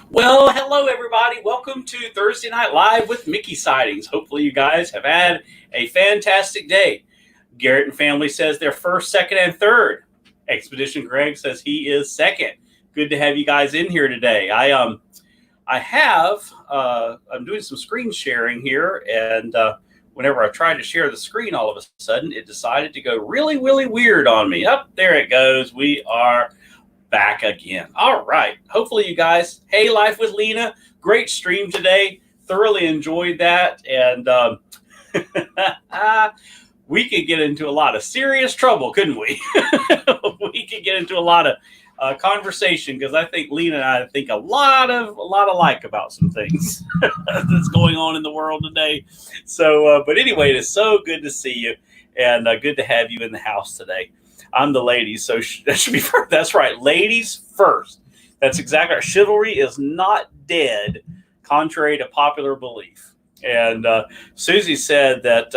Well, hello everybody. Welcome to Thursday Night Live with Mickey Sightings. Hopefully you guys have had a fantastic day. Garrett and family says they're first, second, and third. Expedition Greg says he is second. Good to have you guys in here today. I'm doing some screen sharing here, and whenever I tried to share the screen, all of a sudden it decided to go really, really weird on me. Up there it goes. We are back again. All right. Hopefully you guys, hey, Life with Lena, great stream today. Thoroughly enjoyed that. And we could get into a lot of serious trouble, couldn't we? We could get into a lot of conversation because I think Lena and I think a lot alike about some things that's going on in the world today. So, but anyway, it is so good to see you and good to have you in the house today. I'm the ladies, so that should be first. That's right, ladies first. That's exactly right. Chivalry is not dead, contrary to popular belief. And Susie said that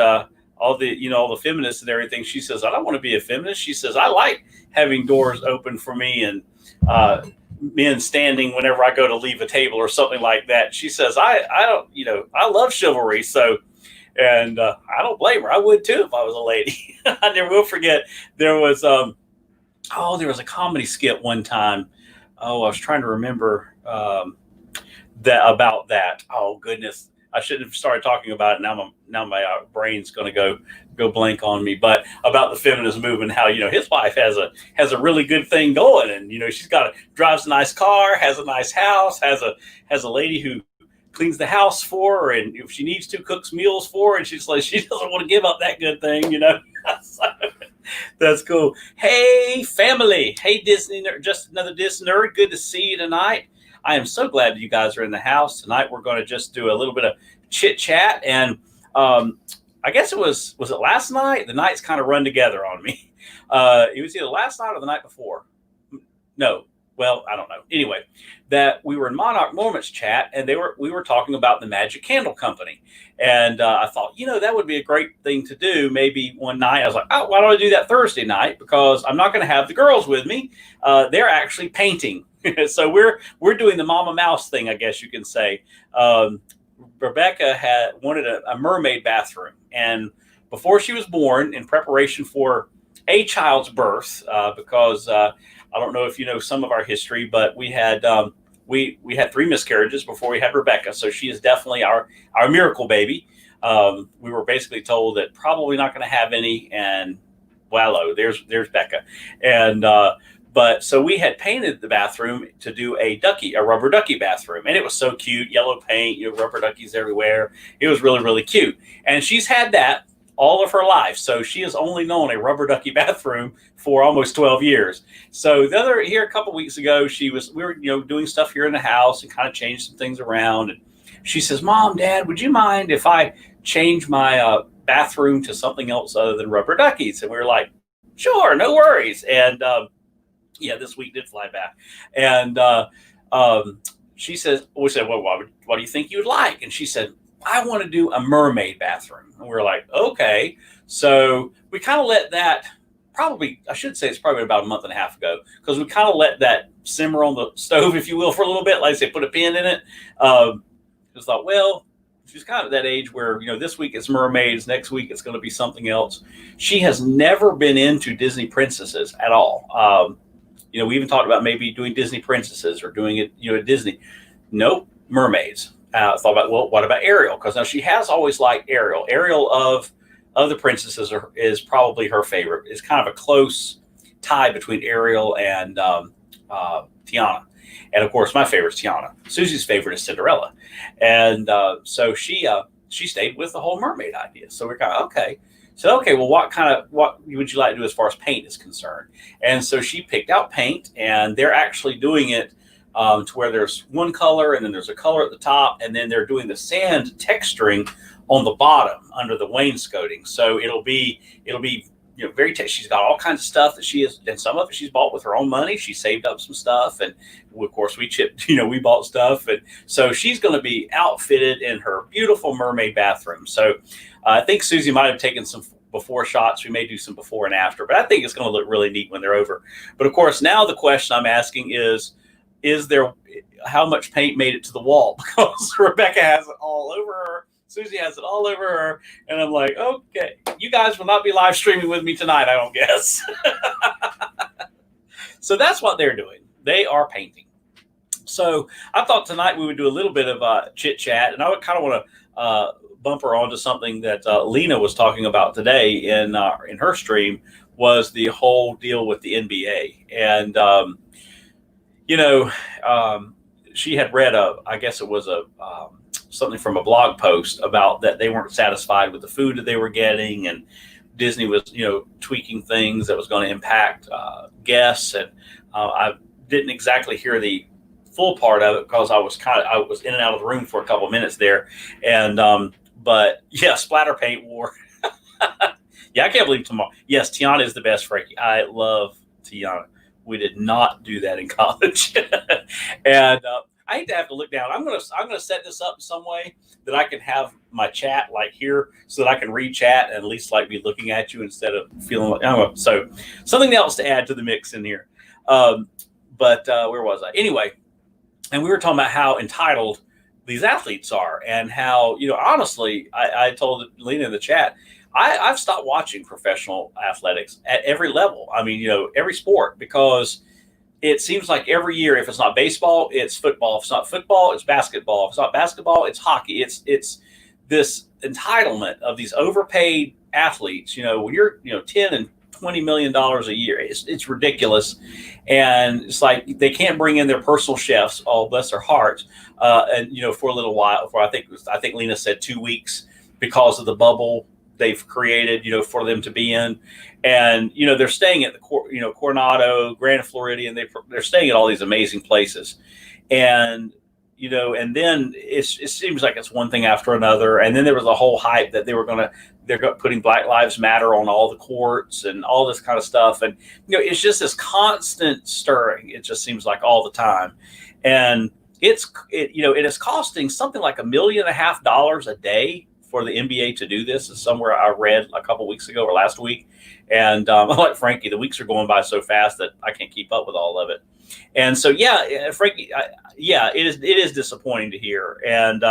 all the feminists and everything. She says, I don't want to be a feminist. She says, I like having doors open for me and men standing whenever I go to leave a table or something like that. She says, I don't, I love chivalry, so. And I don't blame her. I would too if I was a lady. I never will forget. There was a comedy skit one time. Oh, I was trying to remember about that. Oh goodness, I shouldn't have started talking about it. Now my brain's going to go blank on me. But about the feminist movement, how his wife has a really good thing going, and she's drives a nice car, has a nice house, has a lady who cleans the house for her, and if she needs to, cooks meals for her, and she's like, she doesn't want to give up that good thing, So, that's cool. Hey family, hey Disney nerd, just another Disney nerd, good to see you tonight. I am so glad that you guys are in the house tonight. We're going to just do a little bit of chit chat, and I guess was it last night? The nights kind of run together on me. It was either last night or the night before. No, well, I don't know. Anyway, that we were in Monarch Moments chat, and we were talking about the Magic Candle Company, and I thought, that would be a great thing to do. Maybe one night, I was like, oh, why don't I do that Thursday night? Because I'm not going to have the girls with me. They're actually painting, so we're doing the Mama Mouse thing, I guess you can say. Rebecca had wanted a mermaid bathroom, and before she was born, in preparation for a child's birth, because I don't know if you know some of our history, but we had we had 3 miscarriages before we had Rebecca, so she is definitely our miracle baby. We were basically told that probably not going to have any, and wallow, there's Becca, and but so we had painted the bathroom to do a rubber ducky bathroom, and it was so cute, yellow paint, rubber duckies everywhere. It was really, really cute, and she's had that all of her life. So she has only known a rubber ducky bathroom for almost 12 years. So here a couple weeks ago, we were doing stuff here in the house and kind of changed some things around. And she says, Mom, Dad, would you mind if I change my bathroom to something else other than rubber duckies? And we were like, sure, no worries. And this week did fly back. And we said, well, what do you think you'd like? And she said, I want to do a mermaid bathroom. And we were like, okay. So we kind of let that it's probably about a month and a half ago, because we kind of let that simmer on the stove, if you will, for a little bit. Like I say, put a pin in it. Just thought, well, she's kind of that age where, this week it's mermaids, next week it's going to be something else. She has never been into Disney princesses at all. We even talked about maybe doing Disney princesses or doing it, at Disney. Nope, mermaids. Thought about, well, what about Ariel? Because now she has always liked Ariel. Ariel of the princesses is probably her favorite. It's kind of a close tie between Ariel and Tiana. And of course, my favorite is Tiana. Susie's favorite is Cinderella. And so she stayed with the whole mermaid idea. So we're kind of, okay. So, okay, well, what would you like to do as far as paint is concerned? And so she picked out paint, and they're actually doing it to where there's one color, and then there's a color at the top, and then they're doing the sand texturing on the bottom under the wainscoting. So it'll be very she's got all kinds of stuff that she is, and some of it she's bought with her own money. She saved up some stuff, and of course we chipped, we bought stuff, and so she's going to be outfitted in her beautiful mermaid bathroom. So I think Susie might have taken some before shots. We may do some before and after, but I think it's going to look really neat when they're over. But of course, now the question I'm asking is, is there, how much paint made it to the wall? Because Rebecca has it all over her. Susie has it all over her. And I'm like, okay, you guys will not be live streaming with me tonight, I don't guess. So that's what they're doing. They are painting. So I thought tonight we would do a little bit of chit chat, and I would kind of want to bump her onto something that Lena was talking about today in her stream, was the whole deal with the NBA. And she had read I guess it was something from a blog post about that they weren't satisfied with the food that they were getting, and Disney was, tweaking things that was going to impact guests. And I didn't exactly hear the full part of it because I was in and out of the room for a couple of minutes there. And but yeah, splatter paint war. Yeah, I can't believe tomorrow. Yes, Tiana is the best, Frankie. I love Tiana. We did not do that in college. And I hate to have to look down. I'm gonna set this up in some way that I can have my chat like here, so that I can read chat and at least like be looking at you instead of feeling like, oh, so something else to add to the mix in here. But where was I? Anyway, and we were talking about how entitled these athletes are, and how, honestly, I told Lena in the chat, I've stopped watching professional athletics at every level. I mean, every sport, because it seems like every year, if it's not baseball, it's football. If it's not football, it's basketball. If it's not basketball, it's hockey. It's this entitlement of these overpaid athletes. When you're, $10 and $20 million a year, it's ridiculous. And it's like they can't bring in their personal chefs, all bless their hearts, and for a little while. For I think Lena said 2 weeks, because of the bubble they've created, for them to be in. And, they're staying at the, Coronado, Grand Floridian. They're staying at all these amazing places. And, and then it seems like it's one thing after another. And then there was a whole hype that they're putting Black Lives Matter on all the courts and all this kind of stuff. And, it's just this constant stirring. It just seems like all the time. And it is costing something like $1.5 million a day for the NBA to do this. Is somewhere I read a couple weeks ago or last week. And I'm like Frankie, the weeks are going by so fast that I can't keep up with all of it. And so, yeah, Frankie, it is disappointing to hear. And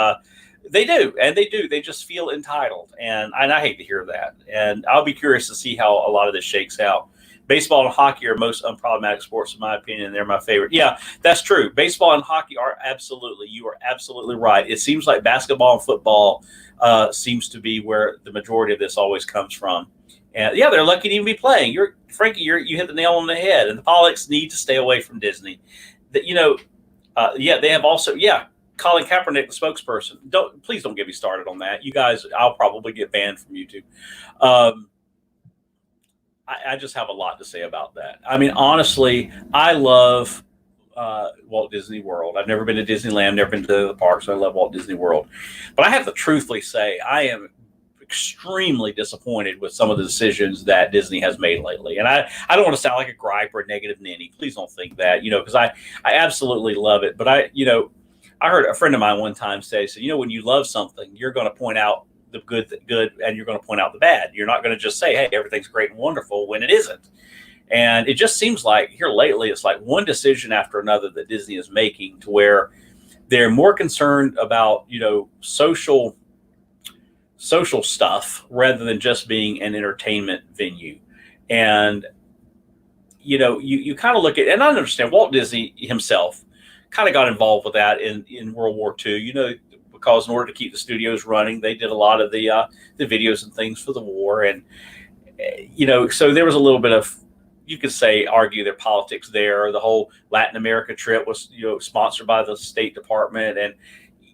they just feel entitled. And I hate to hear that. And I'll be curious to see how a lot of this shakes out. Baseball and hockey are most unproblematic sports, in my opinion. They're my favorite. Yeah, that's true. Baseball and hockey you are absolutely right. It seems like basketball and football seems to be where the majority of this always comes from. And yeah, they're lucky to even be playing. Frankie, you hit the nail on the head. And the Pollocks need to stay away from Disney. They have also, Colin Kaepernick, the spokesperson. Please don't get me started on that. You guys, I'll probably get banned from YouTube. I just have a lot to say about that. I mean, honestly, I love Walt Disney World. I've never been to Disneyland, never been to the parks, so I love Walt Disney World. But I have to truthfully say, I am extremely disappointed with some of the decisions that Disney has made lately. And I don't want to sound like a gripe or a negative Nanny. Please don't think that, because I absolutely love it. But I heard a friend of mine one time say, when you love something, you're going to point out the good, and you're going to point out the bad. You're not going to just say, hey, everything's great and wonderful, when it isn't. And it just seems like here lately, it's like one decision after another that Disney is making, to where they're more concerned about, social stuff rather than just being an entertainment venue. And, you kind of look at, and I understand Walt Disney himself kind of got involved with that in World War II, because in order to keep the studios running, they did a lot of the videos and things for the war. And, so there was a little bit of, you could argue their politics there. The whole Latin America trip was, sponsored by the State Department. And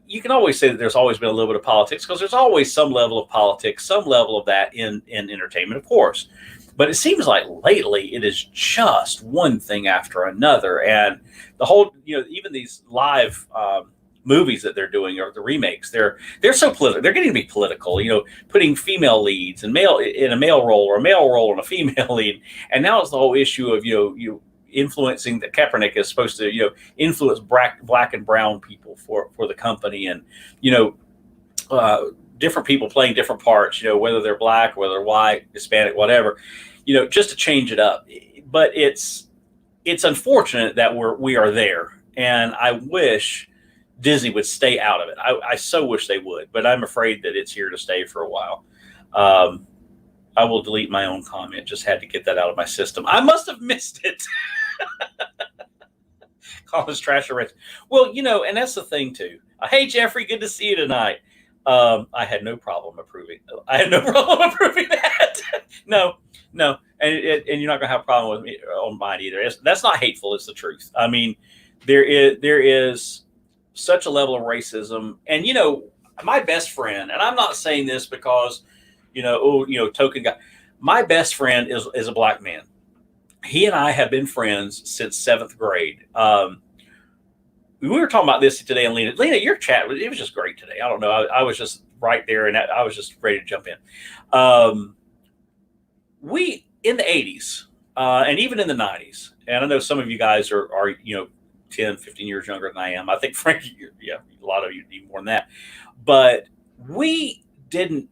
you can always say that there's always been a little bit of politics, because there's always some level of politics, some level of that in entertainment, of course. But it seems like lately it is just one thing after another. And the whole, even these live movies that they're doing, or the remakes, they're so political. They're getting to be political, putting female leads and male in a male role, or a male role and a female lead. And now it's the whole issue of, you influencing, that Kaepernick is supposed to, influence black and brown people for the company. And, different people playing different parts, whether they're black, whether they're white, Hispanic, whatever, just to change it up. But it's unfortunate that we are there. and I wish Disney would stay out of it. I so wish they would, but I'm afraid that it's here to stay for a while. Um, I will delete my own comment. Just had to get that out of my system. I must have missed it. College trash arrest. Well, and that's the thing too. Hey, Jeffrey, good to see you tonight. I had no problem approving. I had no problem approving that. No, no, and you're not gonna have a problem with me on mine either. That's not hateful. It's the truth. I mean, there is such a level of racism, and my best friend, and I'm not saying this because token guy. My best friend is a black man. He and I have been friends since seventh grade. We were talking about this today, and Lena, your chat it was just great today. I don't know. I was just right there, and I was just ready to jump in. We in the '80s and even in the '90s, and I know some of you guys are 10, 15 years younger than I am. I think Frankie, yeah, a lot of you need more than that. But we didn't.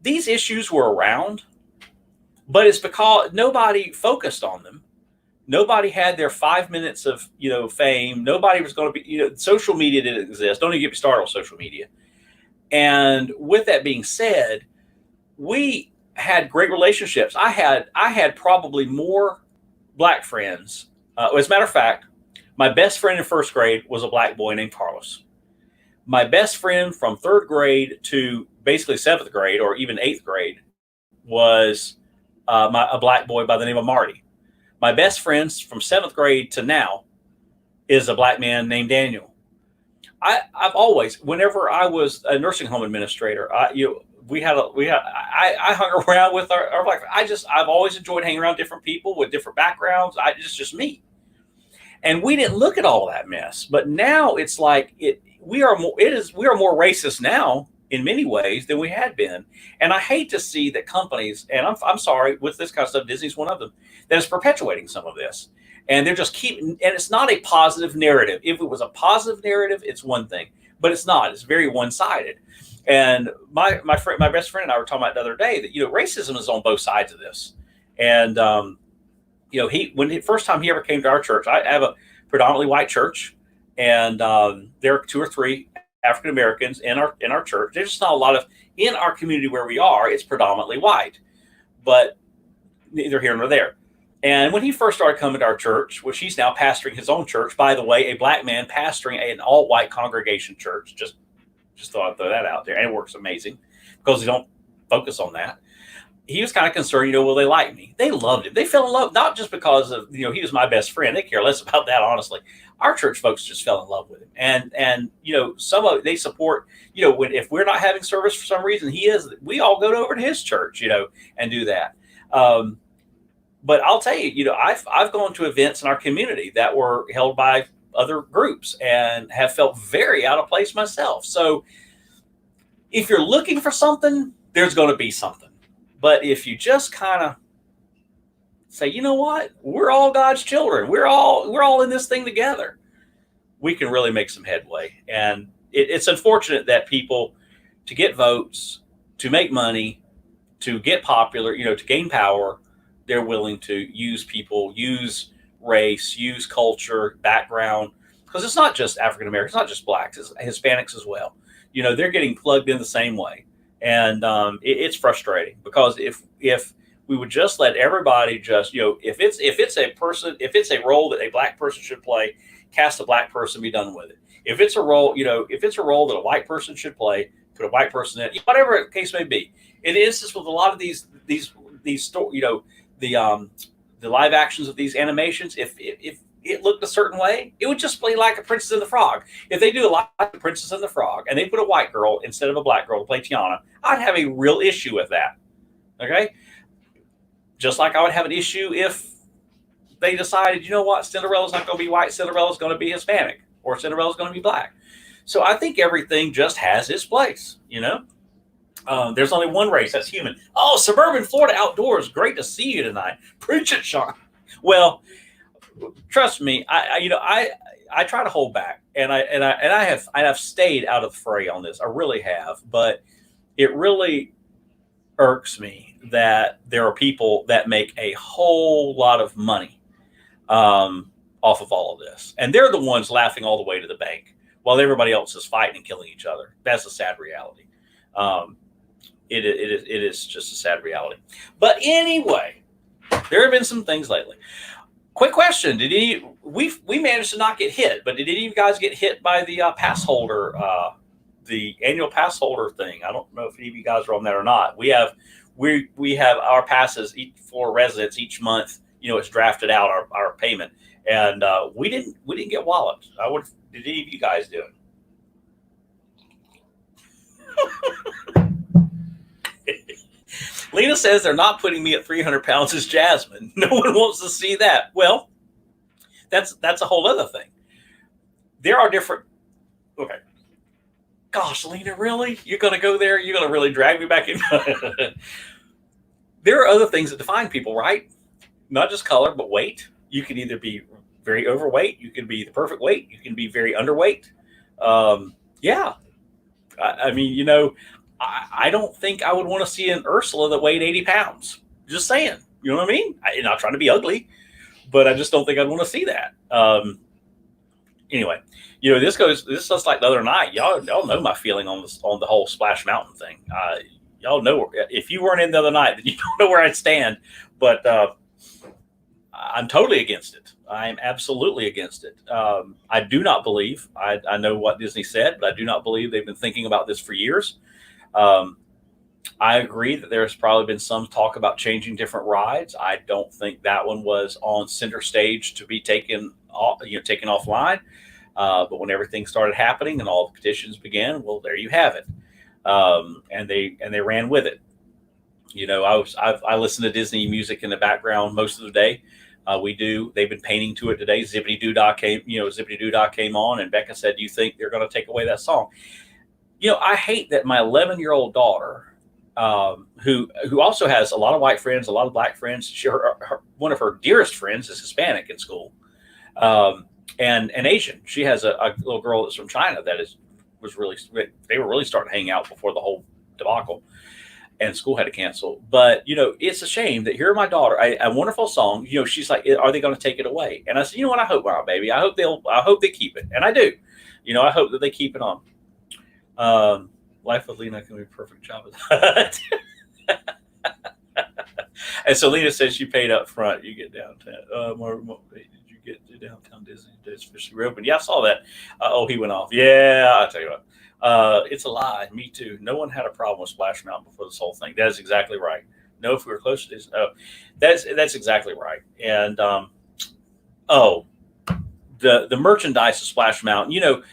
These issues were around, but it's because nobody focused on them. Nobody had their 5 minutes of fame. Nobody was going to be social media didn't exist. Don't even get me started on social media. And with that being said, we had great relationships. I had probably more black friends. As a matter of fact, my best friend in first grade was a black boy named Carlos. My best friend from third grade to basically seventh grade or even eighth grade was a black boy by the name of Marty. My best friends from seventh grade to now is a black man named Daniel. I've always, whenever I was a nursing home administrator, I hung around with our black. I've always enjoyed hanging around different people with different backgrounds. It's just me, and we didn't look at all that mess. But now it's like we are more racist now in many ways than we had been. And I hate to see that companies, and I'm sorry, with this kind of stuff, Disney's one of them, that is perpetuating some of this. And they're just and it's not a positive narrative. If it was a positive narrative, it's one thing, but it's not. It's very one-sided. And my best friend and I were talking about the other day that, racism is on both sides of this. And, when the first time he ever came to our church, I have a predominantly white church, and there are 2 or 3 African Americans in our church. There's just not a lot of in our community where we are. It's predominantly white, but neither here nor there. And when he first started coming to our church, which he's now pastoring his own church, by the way, a black man pastoring an all-white congregation church. Just thought I'd throw that out there, and it works amazing because they don't focus on that. He was kind of concerned, will they like me? They loved him. They fell in love, not just because of, he was my best friend. They care less about that, honestly. Our church folks just fell in love with him. And some of they support, if we're not having service for some reason, we all go over to his church, and do that. But I'll tell you, I've gone to events in our community that were held by other groups and have felt very out of place myself. So if you're looking for something, there's going to be something. But if you just kind of say, you know what, we're all God's children. We're all in this thing together. We can really make some headway. And it's unfortunate that people, to get votes, to make money, to get popular, to gain power, they're willing to use people, use race, use culture, background, because it's not just African Americans, it's not just blacks, it's Hispanics as well. They're getting plugged in the same way. And it's frustrating because if we would just let everybody just, if it's a role that a black person should play, cast a black person, be done with it. If it's a role, if it's a role that a white person should play, put a white person in, whatever the case may be. It is just with a lot of these the live actions of these animations. If it looked a certain way, it would just play like a Princess and the Frog. If they do a lot like Princess and the Frog and they put a white girl instead of a black girl to play Tiana, I'd have a real issue with that. Okay. Just like I would have an issue if they decided, Cinderella's not going to be white, Cinderella's going to be Hispanic, or Cinderella's going to be black. So I think everything just has its place, There's only one race, that's human. Oh, Suburban Florida Outdoors, great to see you tonight. Preach it, Sean. Well, trust me, I try to hold back, and I have stayed out of the fray on this. I really have, but it really irks me that there are people that make a whole lot of money off off of all of this. And they're the ones laughing all the way to the bank while everybody else is fighting and killing each other. That's a sad reality. It is just a sad reality. But anyway, there have been some things lately. Quick question: we managed to not get hit, but did any of you guys get hit by the pass holder, the annual pass holder thing? I don't know if any of you guys are on that or not. We have our passes for residents each month. It's drafted out our payment, and we didn't get walloped. Did any of you guys do it? Lena says they're not putting me at 300 pounds as Jasmine. No one wants to see that. Well, that's a whole other thing. There are different. Okay. Gosh, Lena, really? You're going to go there? You're going to really drag me back in? There are other things that define people, right? Not just color, but weight. You can either be very overweight. You can be the perfect weight. You can be very underweight. Yeah. I mean, I don't think I would want to see an Ursula that weighed 80 pounds. Just saying. You know what I mean? I'm not trying to be ugly, but I just don't think I'd want to see that. Anyway, this just like the other night. Y'all know my feeling on the whole Splash Mountain thing. Y'all know, if you weren't in the other night, then you don't know where I stand. But I'm totally against it. I am absolutely against it. I do not believe, I know what Disney said, but I do not believe they've been thinking about this for years. I agree that there's probably been some talk about changing different rides. I don't think that one was on center stage to be taken offline. But when everything started happening and all the petitions began, well, there you have it. And they ran with it. I listen to Disney music in the background most of the day. They've been painting to it today. Zippity Doo-Dah came on, and Becca said, "Do you think they're going to take away that song?" I hate that my 11-year-old daughter, who also has a lot of white friends, a lot of black friends. One of her dearest friends is Hispanic in school, and Asian. She has a little girl that's from China that they were really starting to hang out before the whole debacle, and school had to cancel. But it's a shame that here my daughter, a wonderful song. She's like, "Are they going to take it away?" And I said, "What? I hope not, baby. I hope they keep it." And I do. I hope that they keep it on. Life with Lena can be a perfect job of that. And so Lena says she paid up front. You get downtown. Did you get to downtown Disney? It's officially reopened. Yeah, I saw that. He went off. Yeah, I'll tell you what. It's a lie. Me too. No one had a problem with Splash Mountain before this whole thing. That is exactly right. No, if we were close to this. Oh, that's exactly right. And the merchandise of Splash Mountain.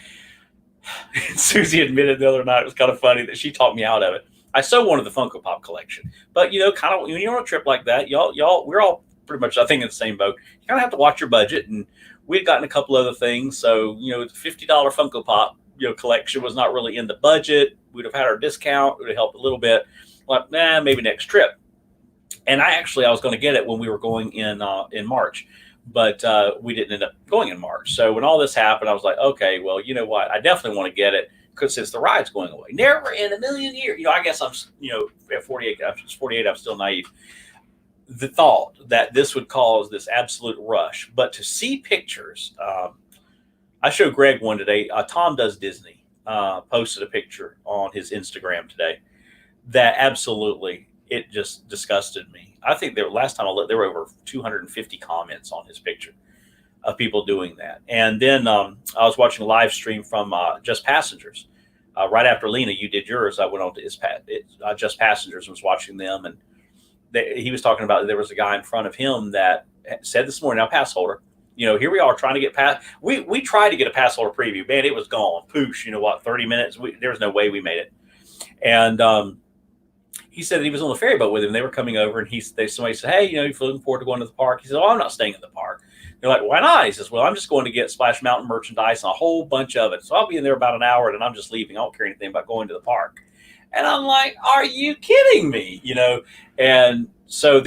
Susie admitted the other night, it was kind of funny that she talked me out of it. I so wanted the Funko Pop collection, but kind of when you're on a trip like that, y'all, we're all pretty much, I think, in the same boat. You kind of have to watch your budget, and we'd gotten a couple other things. So the $50 Funko Pop collection was not really in the budget. We'd have had our discount. It would have helped a little bit. Like, maybe next trip. And I was going to get it when we were going in March. But we didn't end up going in March. So when all this happened, I was like, okay, well, you know what? I definitely want to get it because since the ride's going away. Never in a million years. I guess I'm, at 48, I'm still naive. The thought that this would cause this absolute rush. But to see pictures, I showed Greg one today. Tom Does Disney posted a picture on his Instagram today that absolutely, it just disgusted me. I think last time I looked, there were over 250 comments on his picture of people doing that. And then I was watching a live stream from Just Passengers. Right after Lena, you did yours, I went on to Just Passengers and was watching them. And he was talking about there was a guy in front of him that said this morning, now pass holder, here we are trying to get past. We tried to get a pass holder preview. Man, it was gone. Poosh, 30 minutes. There was no way we made it. And he said that he was on the ferry boat with him. They were coming over, and somebody said, "Hey, you're looking forward to going to the park?" He said, "Oh, I'm not staying in the park." They're like, "Why not?" He says, "Well, I'm just going to get Splash Mountain merchandise and a whole bunch of it. So I'll be in there about an hour, and then I'm just leaving. I don't care anything about going to the park." And I'm like, "Are you kidding me?" And so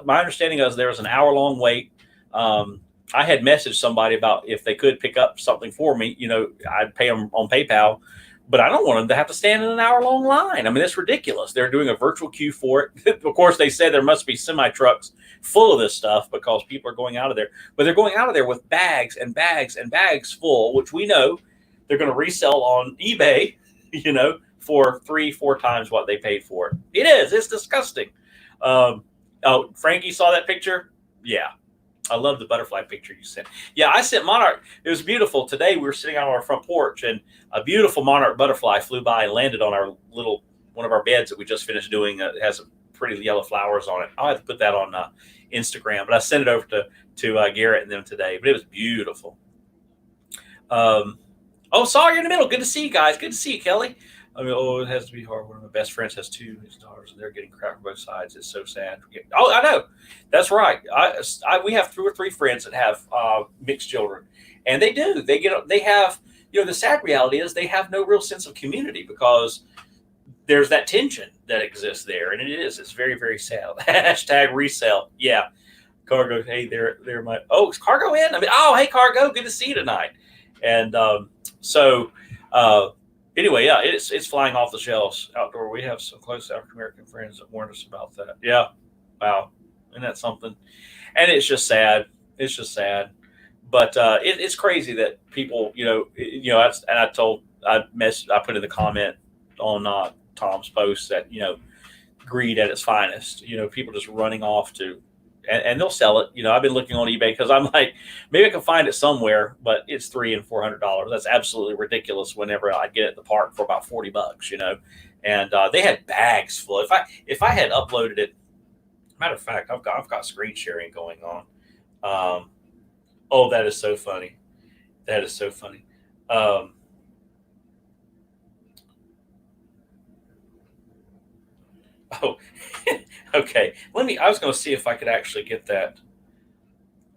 my understanding was there was an hour-long wait. I had messaged somebody about if they could pick up something for me. I'd pay them on PayPal. but I don't want them to have to stand in an hour-long line. I mean, that's ridiculous. They're doing a virtual queue for it. Of course, they say there must be semi-trucks full of this stuff because people are going out of there. But they're going out of there with bags and bags and bags full, which we know they're going to resell on eBay, for 3-4 times what they paid for it. It is. It's disgusting. Oh, Frankie saw that picture? Yeah. I love the butterfly picture you sent. Yeah, I sent monarch. It was beautiful. Today we were sitting on our front porch, and a beautiful monarch butterfly flew by and landed on our one of our beds that we just finished doing. It has some pretty yellow flowers on it. I'll have to put that on Instagram, but I sent it over to Garrett and them today. But it was beautiful. Saw you in the middle. Good to see you guys. Good to see you, Kelly. I mean, it has to be hard. One of my best friends has 2 of his daughters, and they're getting cracked on both sides. It's so sad. Oh, I know. That's right. We have 2 or 3 friends that have mixed children, and they do. They have. The sad reality is they have no real sense of community because there's that tension that exists there, and it's very, very sad. Hashtag resell. Yeah. Cargo. Hey, they're my. Oh, is Cargo in? I mean, oh, hey, Cargo. Good to see you tonight. And anyway, yeah, it's flying off the shelves outdoor. We have some close African American friends that warned us about that. Yeah, wow, isn't that something? And it's just sad. It's just sad, but it's crazy that people, I put in the comment on Tom's post that greed at its finest. People just running off to. And they'll sell it. I've been looking on eBay because I'm like, maybe I can find it somewhere, but it's $300 and $400. That's absolutely ridiculous. Whenever I get it at the park for about $40, and they had bags full. If I had uploaded it, matter of fact, I've got screen sharing going on. Oh, that is so funny. That is so funny. Oh, okay. I was going to see if I could actually get that.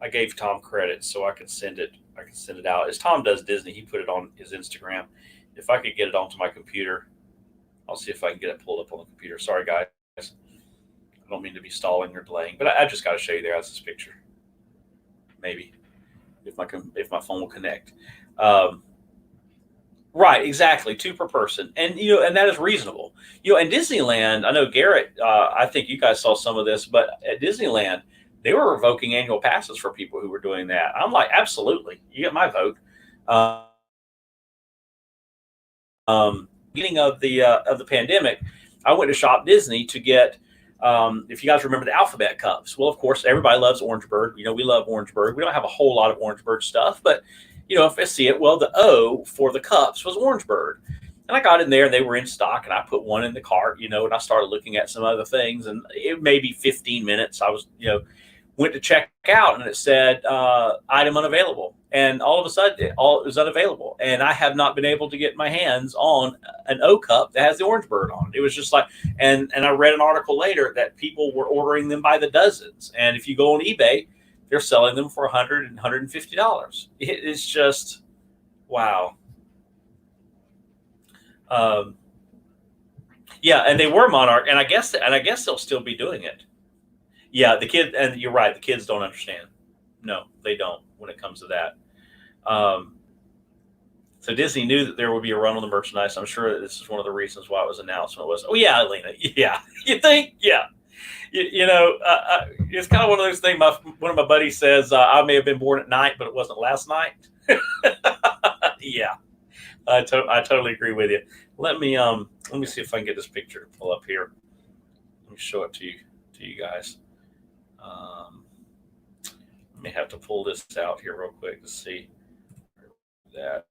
I gave Tom credit so I could send it. Out. As Tom does Disney, he put it on his Instagram. If I could get it onto my computer, I'll see if I can get it pulled up on the computer. Sorry, guys. I don't mean to be stalling or delaying, but I just got to show you there. That's this picture. Maybe if my phone will connect. Right, exactly, 2 per person, and and that is reasonable. And Disneyland, I know Garrett. I think you guys saw some of this, but at Disneyland, they were revoking annual passes for people who were doing that. I'm like, absolutely, you get my vote. Beginning of the pandemic, I went to Shop Disney to get. If you guys remember the alphabet cups, well, of course, everybody loves Orangeburg. We love Orangeburg. We don't have a whole lot of Orangeburg stuff, but if I see it, well, the O for the cups was Orangeburg. And I got in there and they were in stock and I put one in the cart, and I started looking at some other things, and it may be 15 minutes. I was, went to check out and it said, item unavailable. And all of a sudden it was unavailable. And I have not been able to get my hands on an O cup that has the Orangeburg on it. It was just like, and I read an article later that people were ordering them by the dozens. And if you go on eBay, they're selling them for $100 and $150. It's just, wow. Yeah, and they were Monarch, and I guess they'll still be doing it. Yeah, the kid, and you're right, the kids don't understand. No, they don't when it comes to that. So Disney knew that there would be a run on the merchandise. I'm sure that this is one of the reasons why it was announced when it was. Oh yeah, Elena. Yeah, you think? Yeah. It's kind of one of those things. One of my buddies says, I may have been born at night, but it wasn't last night. Yeah, I totally agree with you. Let me see if I can get this picture to pull up here. Let me show it to you guys. Let me have to pull this out here real quick to see that.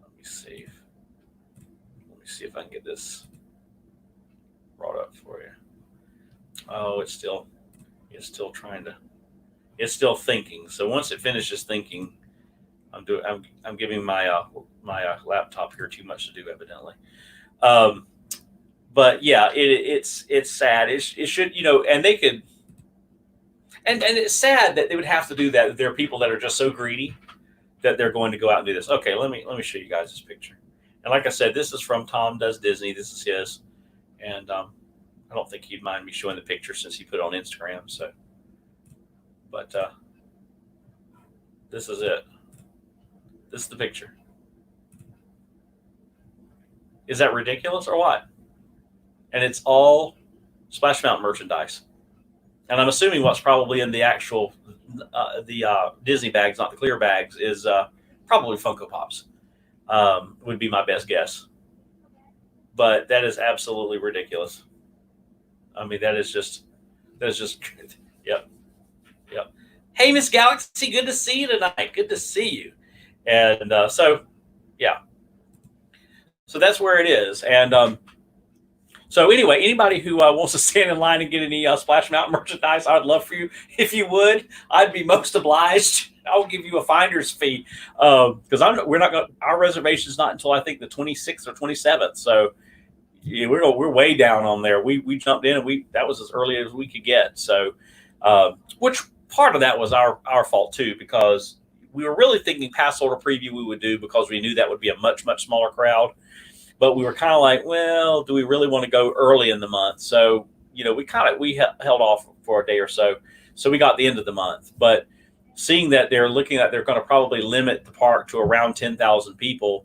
Let me see if I can get this brought up for you. Oh, it's still thinking. So once it finishes thinking, I'm giving my laptop here too much to do, evidently. But yeah, it's sad. It should, and they could, and it's sad that they would have to do that. There are people that are just so greedy that they're going to go out and do this. Okay, let me show you guys this picture. And like I said, this is from Tom Does Disney. This is his, and I don't think he'd mind me showing the picture since he put it on Instagram. So, but this is it. This is the picture. Is that ridiculous or what? And it's all Splash Mountain merchandise. And I'm assuming what's probably in the actual the Disney bags, not the clear bags, is probably Funko Pops. Would be my best guess. But that is absolutely ridiculous. I mean, that is just yep, yep. Hey, Miss Galaxy, good to see you tonight. Good to see you. And so yeah, so that's where it is. And so anyway, anybody who wants to stand in line and get any Splash Mountain merchandise, I would love for you if you would. I'd be most obliged. I'll give you a finder's fee because we're not going. Our reservation is not until I think the 26th or 27th. So yeah, we're way down on there. We jumped in and that was as early as we could get. So which part of that was our fault too, because we were really thinking pass holder preview we would do because we knew that would be a much smaller crowd. But we were kind of like, well, do we really want to go early in the month? So, we held off for a day or so. So we got the end of the month. But seeing that they're going to probably limit the park to around 10,000 people,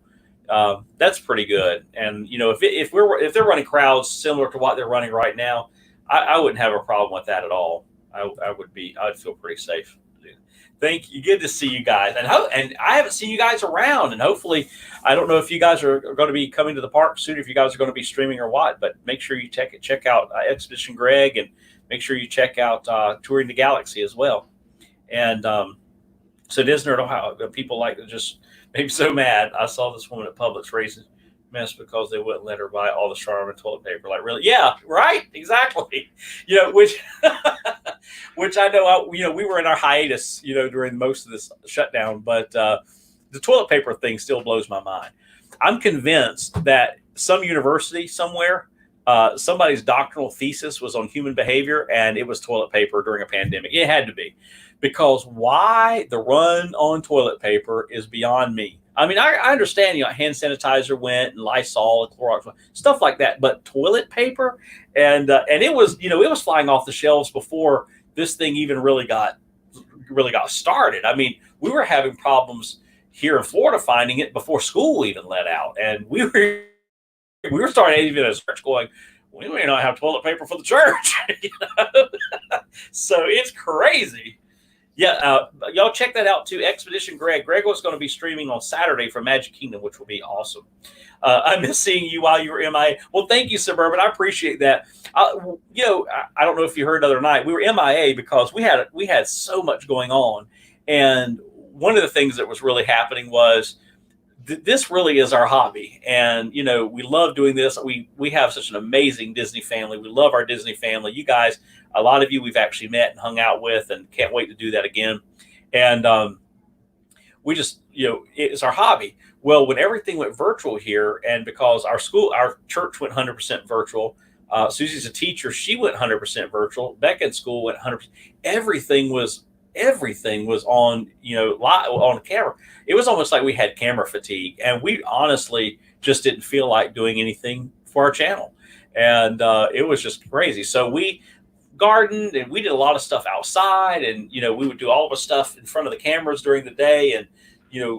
that's pretty good. And, if they're running crowds similar to what they're running right now, I wouldn't have a problem with that at all. I'd feel pretty safe. Thank you. Good to see you guys. And I haven't seen you guys around. And hopefully, I don't know if you guys are going to be coming to the park soon, if you guys are going to be streaming or what, but make sure you check out Expedition Greg, and make sure you check out Touring the Galaxy as well. And so Disney, Ohio, people like to just make me so mad. I saw this woman at Publix raising mess because they wouldn't let her buy all the Charmin toilet paper. Like, really? Yeah, right. Exactly. Which which I know, we were in our hiatus, during most of this shutdown, but the toilet paper thing still blows my mind. I'm convinced that some university somewhere, somebody's doctoral thesis was on human behavior, and it was toilet paper during a pandemic. It had to be, because why the run on toilet paper is beyond me. I mean, I understand, hand sanitizer went, and Lysol and Clorox, stuff like that, but toilet paper, and it was, it was flying off the shelves before this thing even really got started. I mean, we were having problems here in Florida finding it before school even let out, and we were starting even a search going, we may not have toilet paper for the church. So it's crazy. Yeah, y'all check that out too. Expedition Greg. Greg was going to be streaming on Saturday from Magic Kingdom, which will be awesome. I miss seeing you while you were MIA. Well, thank you, Suburban. I appreciate that. I don't know if you heard the other night, we were MIA because we had so much going on, and one of the things that was really happening was this really is our hobby, and we love doing this. We have such an amazing Disney family. We love our Disney family. You guys, a lot of you we've actually met and hung out with, and can't wait to do that again. And we just, it's our hobby. Well, when everything went virtual here, and because our church went 100% virtual, Susie's a teacher, she went 100% virtual. Becca in school went 100%. Everything was on, live on camera. It was almost like we had camera fatigue, and we honestly just didn't feel like doing anything for our channel. And it was just crazy. So we gardened, and we did a lot of stuff outside, and we would do all of the stuff in front of the cameras during the day, and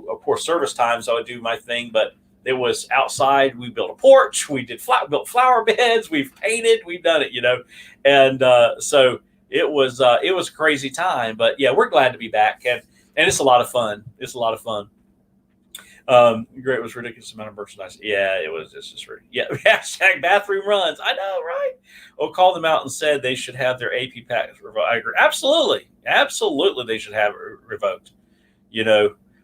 of course service times I would do my thing, but it was outside. We built a porch, we built flower beds, we've painted, we've done it, and so it was a crazy time. But yeah, we're glad to be back, and it's a lot of fun. Great, was ridiculous amount of merchandise. Yeah, it was. It's just hashtag bathroom runs. I know, right? Well, called them out and said they should have their AP packs revoked. I agree. Absolutely, they should have it revoked.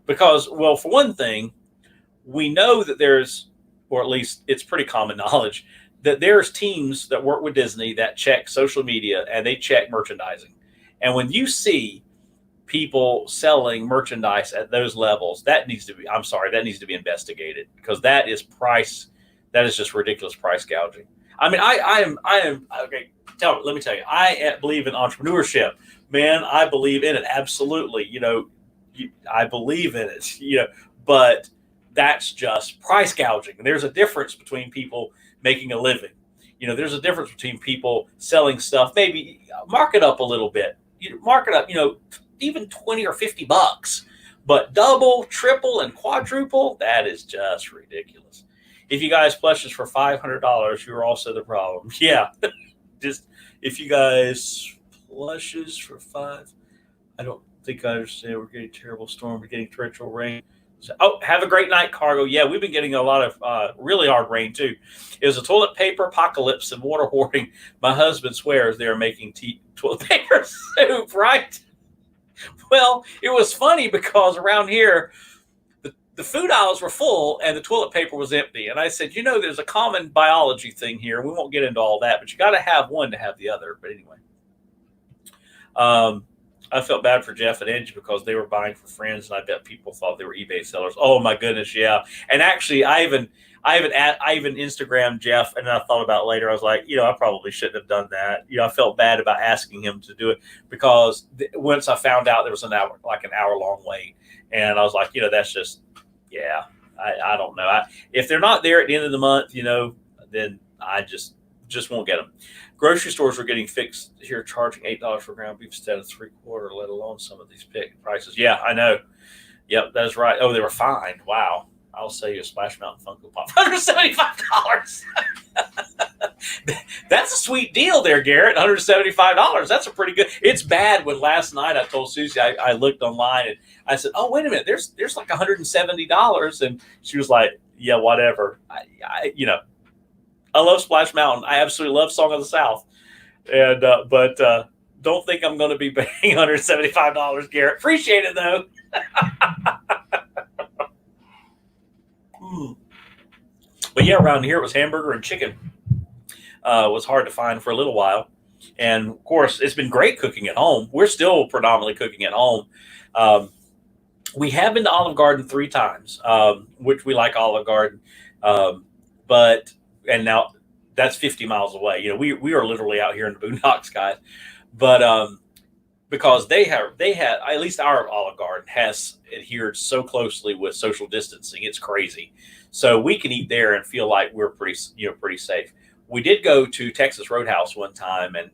Because, well, for one thing, we know that there's, or at least it's pretty common knowledge, that there's teams that work with Disney that check social media and they check merchandising. And when you see people selling merchandise at those levels, that needs to be investigated, because that is just ridiculous price gouging. I mean, I am okay. Let me tell you, I believe in entrepreneurship, man. I believe in it. Absolutely. I believe in it, but that's just price gouging. There's a difference between people making a living. There's a difference between people selling stuff, maybe mark it up a little bit, mark it up, even 20 or 50 bucks, but double, triple, and quadruple, that is just ridiculous. If you guys plushes for $500, you're also the problem. Yeah, just if you guys plushes for five, I don't think I understand. We're getting terrible storm. We're getting torrential rain. So, oh, have a great night, cargo. Yeah, we've been getting a lot of really hard rain too. It was a toilet paper apocalypse and water hoarding. My husband swears they are making toilet paper soup, right? Well, it was funny because around here, the food aisles were full and the toilet paper was empty. And I said, there's a common biology thing here. We won't get into all that, but you got to have one to have the other. But anyway, I felt bad for Jeff and Angie because they were buying for friends, and I bet people thought they were eBay sellers. Oh my goodness, yeah. And actually, I even Instagrammed Jeff, and then I thought about it later. I was like, I probably shouldn't have done that. I felt bad about asking him to do it because once I found out there was an hour long wait, and I was like, that's just, yeah, I don't know. If they're not there at the end of the month, then I just won't get them. Grocery stores are getting fixed here, charging $8 for ground beef instead of $3.25, let alone some of these prices. Yeah, I know. Yep, that's right. Oh, they were fine. Wow. I'll sell you a Splash Mountain Funko Pop for $175. That's a sweet deal there, Garrett. $175. That's a pretty good. It's bad when last night I told Susie, I looked online and I said, oh, wait a minute. There's like $170. And she was like, yeah, whatever. I love Splash Mountain. I absolutely love Song of the South. And but don't think I'm going to be paying $175, Garrett. Appreciate it, though. But yeah, around here it was hamburger and chicken. Was hard to find for a little while. And of course, it's been great cooking at home. We're still predominantly cooking at home. We have been to Olive Garden 3 times, which we like Olive Garden. And now that's 50 miles away. We are literally out here in the boondocks, guys. But because they had at least our Olive Garden has adhered so closely with social distancing, it's crazy. So we can eat there and feel like we're pretty safe. We did go to Texas Roadhouse one time, and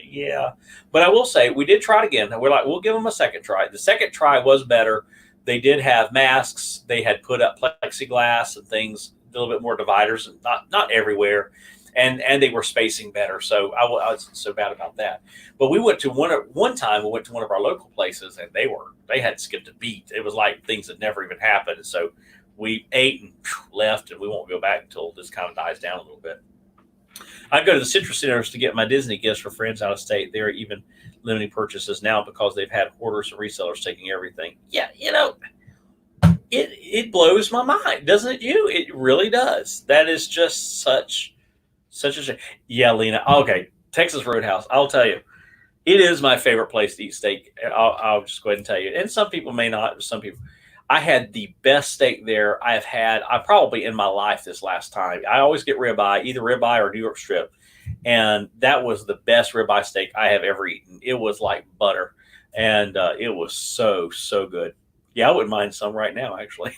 yeah. But I will say we did try it again. We're like, we'll give them a second try. The second try was better. They did have masks. They had put up plexiglass and things, a little bit more dividers, and not everywhere, and they were spacing better. So I wasn't so bad about that. But we went to one time. We went to one of our local places, and they had skipped a beat. It was like things had never even happened. And so we ate and left, and we won't go back until this kind of dies down a little bit. I go to the Citrus Centers to get my Disney gifts for friends out of state. They're even limiting purchases now because they've had hoarders and resellers taking everything. Yeah, It blows my mind, doesn't it? It really does. That is just such a shame. Yeah, Lena. Okay, Texas Roadhouse. I'll tell you, it is my favorite place to eat steak. I'll just go ahead and tell you. And some people may not. Some people. I had the best steak there I have had. I probably in my life this last time. I always get ribeye, either ribeye or New York strip, and that was the best ribeye steak I have ever eaten. It was like butter, and it was so good. Yeah, I wouldn't mind some right now, actually.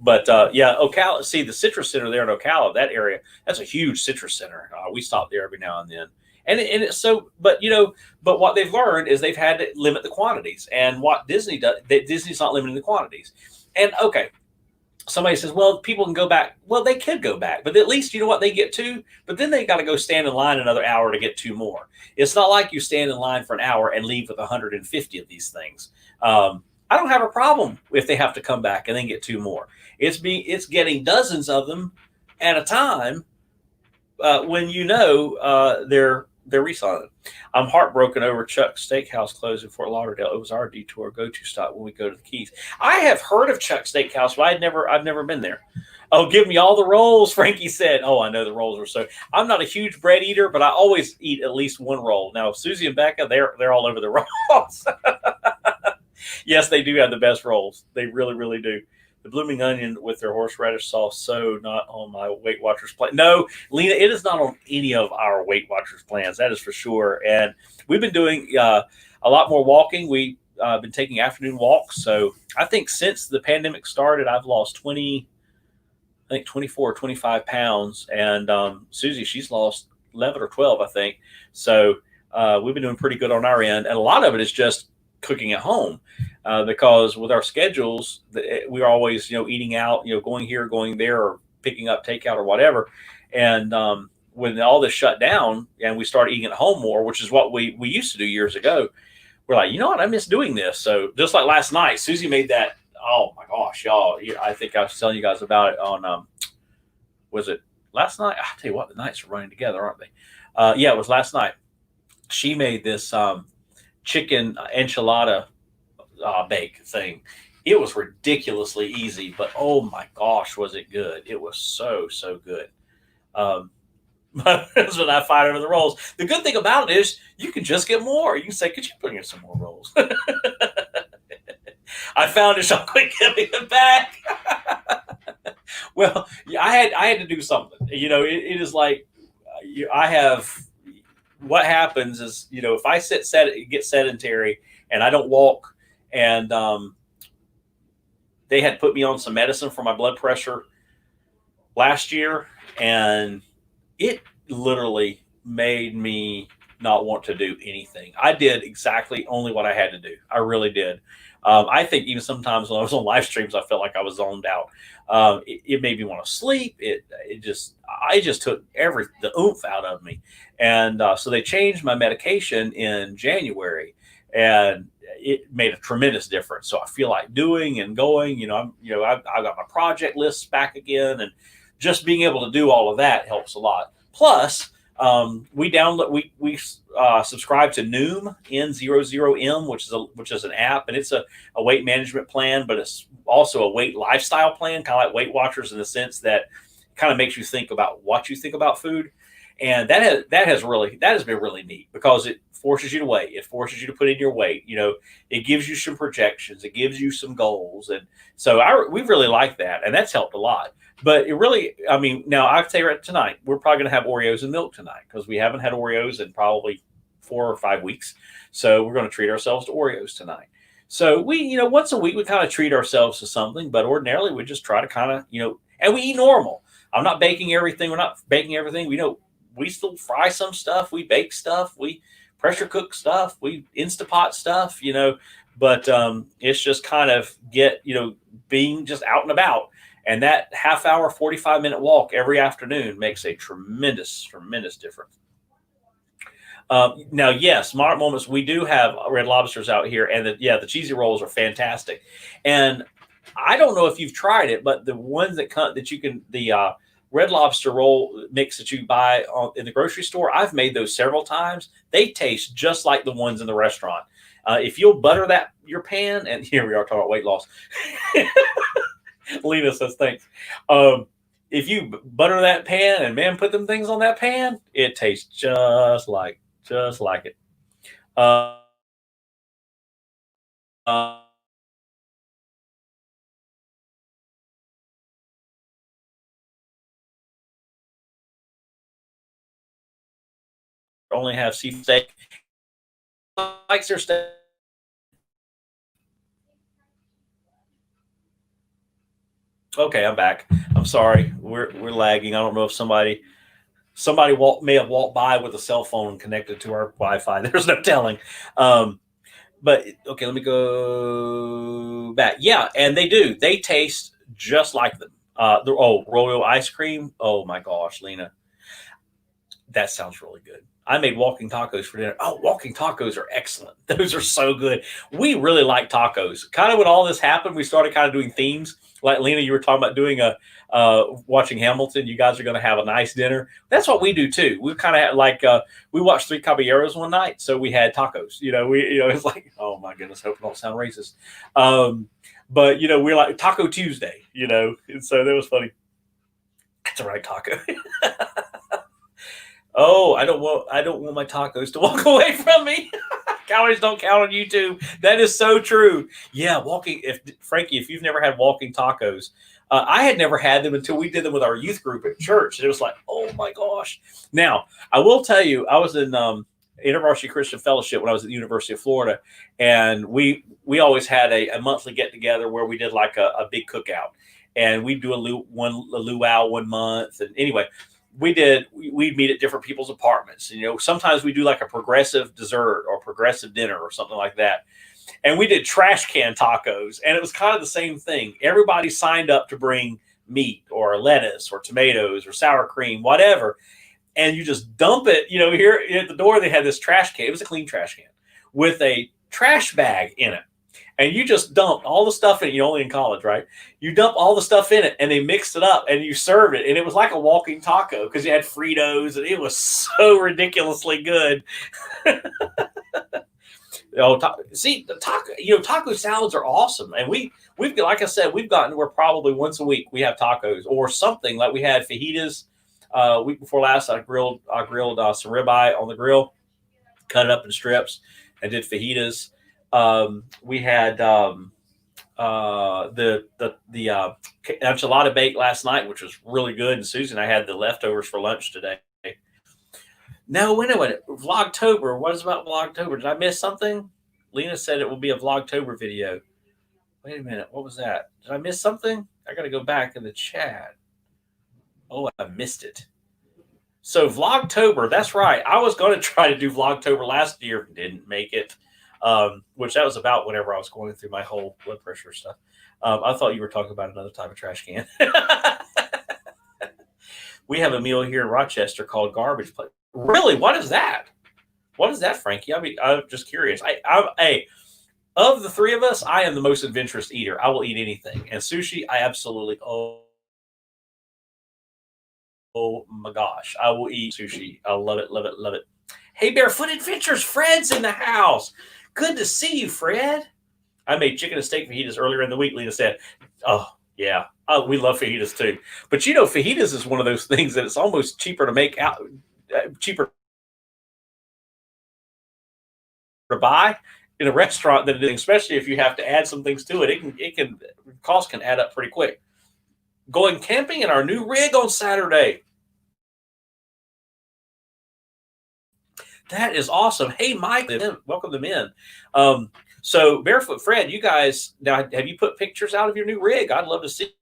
But yeah, Ocala. See, the Citrus Center there in Ocala, that area, that's a huge Citrus Center. We stop there every now and then. And it's so, but what they've learned is they've had to limit the quantities. And what Disney does, Disney's not limiting the quantities. And okay, somebody says, well, people can go back. Well, they could go back, but at least they get 2. But then they got to go stand in line another hour to get 2 more. It's not like you stand in line for an hour and leave with 150 of these things. I don't have a problem if they have to come back and then get 2 more. It's getting dozens of them at a time when they're reselling it. I'm heartbroken over Chuck's Steakhouse closing in Fort Lauderdale. It was our detour go-to stop when we go to the Keys. I have heard of Chuck's Steakhouse, but I've never been there. Oh, give me all the rolls, Frankie said. Oh, I know the rolls are so. I'm not a huge bread eater, but I always eat at least one roll. Now, Susie and Becca, they're all over the rolls. Yes, they do have the best rolls. They really, really do. The blooming onion with their horseradish sauce, so not on my Weight Watchers plan. No, Lena, it is not on any of our Weight Watchers plans. That is for sure. And we've been doing a lot more walking. We've been taking afternoon walks. So I think since the pandemic started, I've lost 24 or 25 pounds. And Susie, she's lost 11 or 12, I think. So we've been doing pretty good on our end. And a lot of it is just cooking at home, because with our schedules, we are always eating out, going here, going there, or picking up takeout or whatever. And when all this shut down and we started eating at home more, which is what we used to do years ago, we're like, you know what, I miss doing this. So just like last night, Susie made that. Oh my gosh, y'all! I think I was telling you guys about it on was it last night? I tell you what, the nights are running together, aren't they? Yeah, it was last night. She made this chicken enchilada bake thing. It was ridiculously easy, but oh my gosh, was it good! It was so good. Um, my husband and I fight over the rolls. The good thing about it is you can just get more. You can say, "Could you bring in some more rolls?" I found it, so quick, giving it back. Well, yeah, I had to do something. It is like I have. What happens is, if I get sedentary and I don't walk, and they had put me on some medicine for my blood pressure last year, and it literally made me not want to do anything. I did exactly only what I had to do. I really did. I think even sometimes when I was on live streams, I felt like I was zoned out. It made me want to sleep. I just took the oomph out of me, and so they changed my medication in January, and it made a tremendous difference. So I feel like doing and going. I've got my project lists back again, and just being able to do all of that helps a lot. Plus, we subscribe to Noom N00M, which is an app, and it's a weight management plan, but it's also a weight lifestyle plan, kind of like Weight Watchers in the sense that it kind of makes you think about what you think about food, and that has been really neat because it forces you to weigh, it forces you to put in your weight, it gives you some projections, it gives you some goals, and so we really like that, and that's helped a lot. But it really, I mean, now I can tell you right tonight, we're probably going to have Oreos and milk tonight because we haven't had Oreos in probably 4 or 5 weeks. So we're going to treat ourselves to Oreos tonight. So once a week we kind of treat ourselves to something, but ordinarily we just try to kind of, and we eat normal. I'm not baking everything. We're not baking everything. We still fry some stuff. We bake stuff. We pressure cook stuff. We Instapot stuff, but it's just kind of being just out and about. And that half hour, 45-minute walk every afternoon makes a tremendous difference. Now, yes, Smart Moments, we do have Red Lobsters out here, and the cheesy rolls are fantastic. And I don't know if you've tried it, but the ones that you can, the Red Lobster roll mix that you buy in the grocery store, I've made those several times. They taste just like the ones in the restaurant. If you'll butter your pan, and here we are talking about weight loss. Lena says thanks. If you butter that pan and put them things on that pan, it tastes just like it. Uh, uh, Only have seafood steak. Likes their steak. Okay, I'm back. I'm sorry. We're lagging. I don't know if somebody may have walked by with a cell phone connected to our Wi-Fi. There's no telling. But okay, let me go back. Yeah, and they do. They taste just like them. Royal ice cream. Oh my gosh, Lena, that sounds really good. I made walking tacos for dinner. Oh, walking tacos are excellent. Those are so good. We really like tacos. Kind of when all this happened, we started kind of doing themes. Like Lena, you were talking about doing watching Hamilton. You guys are going to have a nice dinner. That's what we do too. We kind of we watched Three Caballeros one night, so we had tacos. It's like, oh my goodness, hope I don't sound racist. But we're like Taco Tuesday. And so that was funny. That's the right taco. Oh, I don't want my tacos to walk away from me. Calories don't count on YouTube. That is so true. Yeah, Frankie, if you've never had walking tacos, I had never had them until we did them with our youth group at church. And it was like, oh my gosh. Now, I will tell you, I was in InterVarsity Christian Fellowship when I was at the University of Florida, and we always had a monthly get together where we did like a big cookout, and we'd do a luau 1 month. And anyway, we'd meet at different people's apartments. Sometimes we do like a progressive dessert or progressive dinner or something like that. and we did trash can tacos, and it was kind of the same thing. Everybody signed up to bring meat or lettuce or tomatoes or sour cream, whatever, and you just dump it. Here at the door, they had this trash can. It was a clean trash can with a trash bag in it. And you just dump all the stuff in it. You're only in college, right? You dump all the stuff in it, and they mixed it up, and you serve it. And it was like a walking taco because you had Fritos, and it was so ridiculously good. See, the taco salads are awesome. And we've like I said, we've gotten where probably once a week we have tacos or something. Like we had fajitas week before last. I grilled some ribeye on the grill, cut it up in strips, and did fajitas. We had the enchilada bake last night, which was really good. And Susie and I had the leftovers for lunch today. No, wait a minute. Vlogtober. What is about Vlogtober? Did I miss something? Lena said it will be a Vlogtober video. Wait a minute. What was that? Did I miss something? I got to go back in the chat. Oh, I missed it. So Vlogtober. That's right. I was going to try to do Vlogtober last year. Didn't make it. Which that was about whenever I was going through my whole blood pressure stuff. I thought you were talking about another type of trash can. We have a meal here in Rochester called Garbage Plate. Really? What is that? What is that, Frankie? I mean, I'm just curious. Of the three of us, I am the most adventurous eater. I will eat anything. And sushi, I absolutely, oh my gosh, I will eat sushi. I love it, love it, love it. Hey, Barefoot Adventures, Fred's in the house. Good to see you, Fred. I made chicken and steak fajitas earlier in the week, Lena said. Oh, yeah. Oh, we love fajitas too. But fajitas is one of those things that it's almost cheaper to make out, cheaper to buy in a restaurant than it is, especially if you have to add some things to it. Cost can add up pretty quick. Going camping in our new rig on Saturday. That is awesome. Hey, Mike, welcome them in. So Barefoot Fred, you guys, now have you put pictures out of your new rig? I'd love to see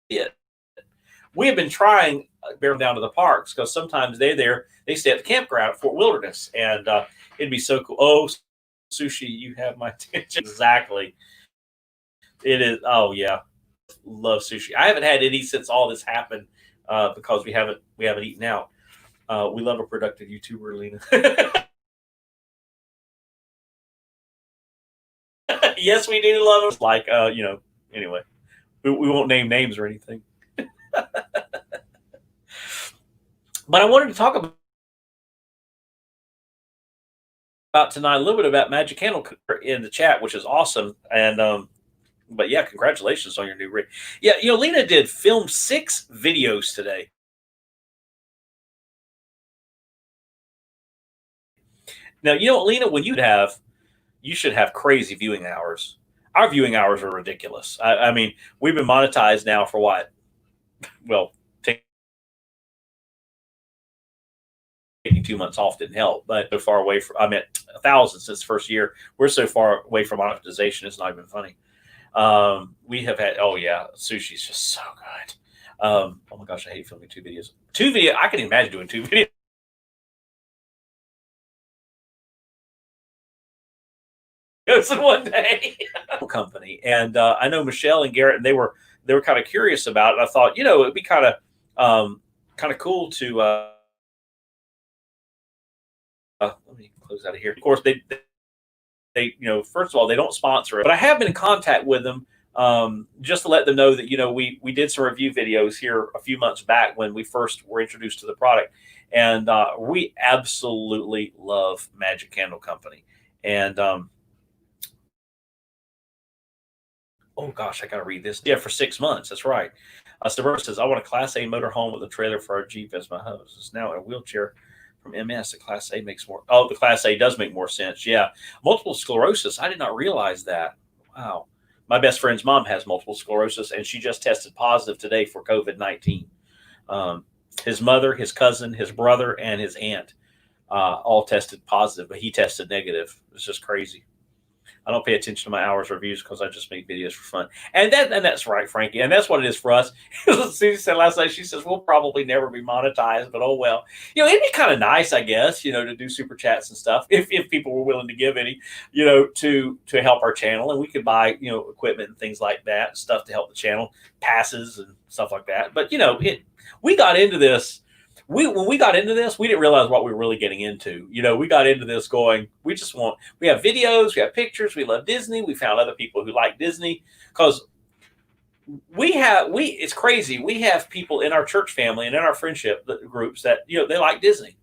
it. We have been trying bear them down to the parks because sometimes they stay at the campground at Fort Wilderness, and it'd be so cool. Oh, sushi, you have my attention. Exactly. It is. Oh yeah, love sushi. I haven't had any since all this happened because we haven't eaten out. We love a productive YouTuber, Lena. Yes, we do love them. Like, anyway, we won't name names or anything. But I wanted to talk about tonight a little bit about Magic Candle in the chat, which is awesome. And but yeah, congratulations on your new rig. Yeah, Lena did film 6 videos today. Now, Lena, when you should have crazy viewing hours. Our viewing hours are ridiculous. I mean, we've been monetized now for what? Well, taking 2 months off didn't help, but so far away from, I'm at 1,000 since the first year. We're so far away from monetization, it's not even funny. We have had, oh yeah, sushi's just so good. Oh my gosh, I hate filming 2 videos. I can imagine doing 2 videos in one day. Company, and I know Michelle and Garrett, and they were kind of curious about it. I thought, it'd be kind of cool to. Let me close out of here. Of course, they first of all, they don't sponsor it, but I have been in contact with them just to let them know that we did some review videos here a few months back when we first were introduced to the product, and we absolutely love Magic Candle Company. And oh gosh, I gotta read this. Yeah, for 6 months. That's right. Stavros says, I want a Class A motorhome with a trailer for our Jeep as my host. It's now in a wheelchair from MS. The Class A makes more. Oh, the Class A does make more sense. Yeah. Multiple sclerosis. I did not realize that. Wow. My best friend's mom has multiple sclerosis, and she just tested positive today for COVID-19. His mother, his cousin, his brother, and his aunt all tested positive, but he tested negative. It's just crazy. I don't pay attention to my hours reviews because I just make videos for fun. And that's right, Frankie. And that's what it is for us. Susie said last night, she says, we'll probably never be monetized, but oh well. It'd be kind of nice, I guess, to do super chats and stuff if people were willing to give any, to help our channel. And we could buy, equipment and things like that, stuff to help the channel, passes and stuff like that. But we got into this. When we got into this, we didn't realize what we were really getting into. We got into this going, we have videos, we have pictures, we love Disney. We found other people who like Disney because it's crazy. We have people in our church family and in our friendship groups that, they like Disney,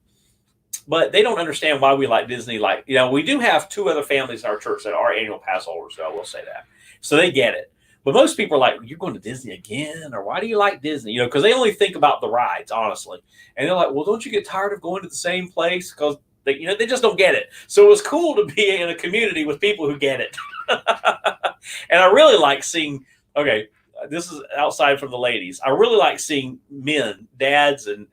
but they don't understand why we like Disney. Like, we do have 2 other families in our church that are annual pass holders, so I will say that. So they get it. But most people are like, you're going to Disney again? Or why do you like Disney? Because they only think about the rides, honestly. And they're like, well, don't you get tired of going to the same place? Because they just don't get it. So it was cool to be in a community with people who get it. And I really like seeing, okay, this is outside from the ladies. I really like seeing men, dads and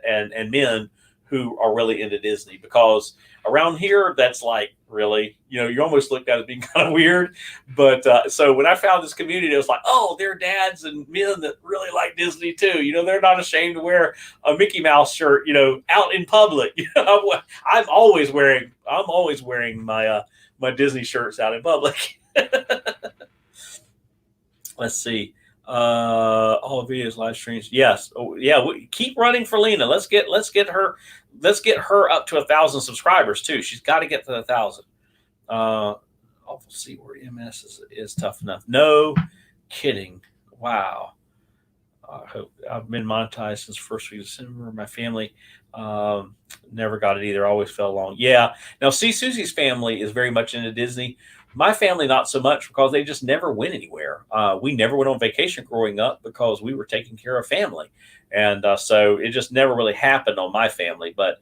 men who are really into Disney, because around here, that's like, really, you're almost looked at as being kind of weird. But so when I found this community, it was like, oh, they're dads and men that really like Disney too. They're not ashamed to wear a Mickey Mouse shirt, out in public. I'm always wearing my my Disney shirts out in public. Let's see. All videos, live streams. Yes. Oh, yeah. Keep running for Lena. Let's get her up to 1,000 subscribers too. She's got to get to 1,000. We'll see where MS is tough enough. No kidding. Wow. I hope I've been monetized since first week of December. My family never got it either. Always fell along. Yeah. Now, see, Susie's family is very much into Disney. My family, not so much, because they just never went anywhere. We never went on vacation growing up because we were taking care of family. And so it just never really happened on my family. But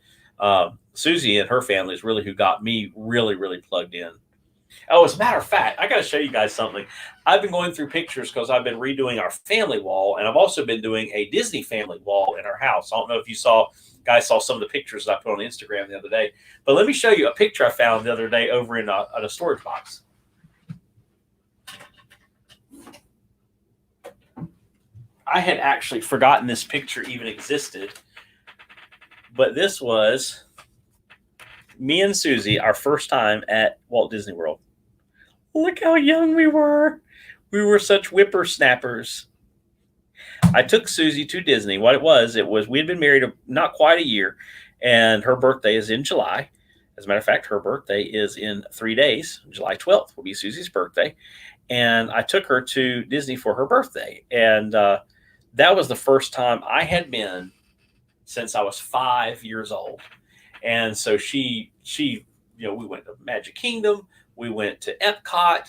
Susie and her family is really who got me really, really plugged in. Oh, as a matter of fact, I got to show you guys something. I've been going through pictures because I've been redoing our family wall, and I've also been doing a Disney family wall in our house. I don't know if you guys saw some of the pictures I put on Instagram the other day, but let me show you a picture I found the other day over in a storage box. I had actually forgotten this picture even existed, but this was me and Susie, our first time at Walt Disney World. Look how young we were. We were such whippersnappers. I took Susie to Disney. What it was we had been married not quite a year, and her birthday is in July. As a matter of fact, her birthday is in 3 days. July 12th will be Susie's birthday. And I took her to Disney for her birthday. And that was the first time I had been since I was 5 years old. And so she, we went to Magic Kingdom, we went to Epcot,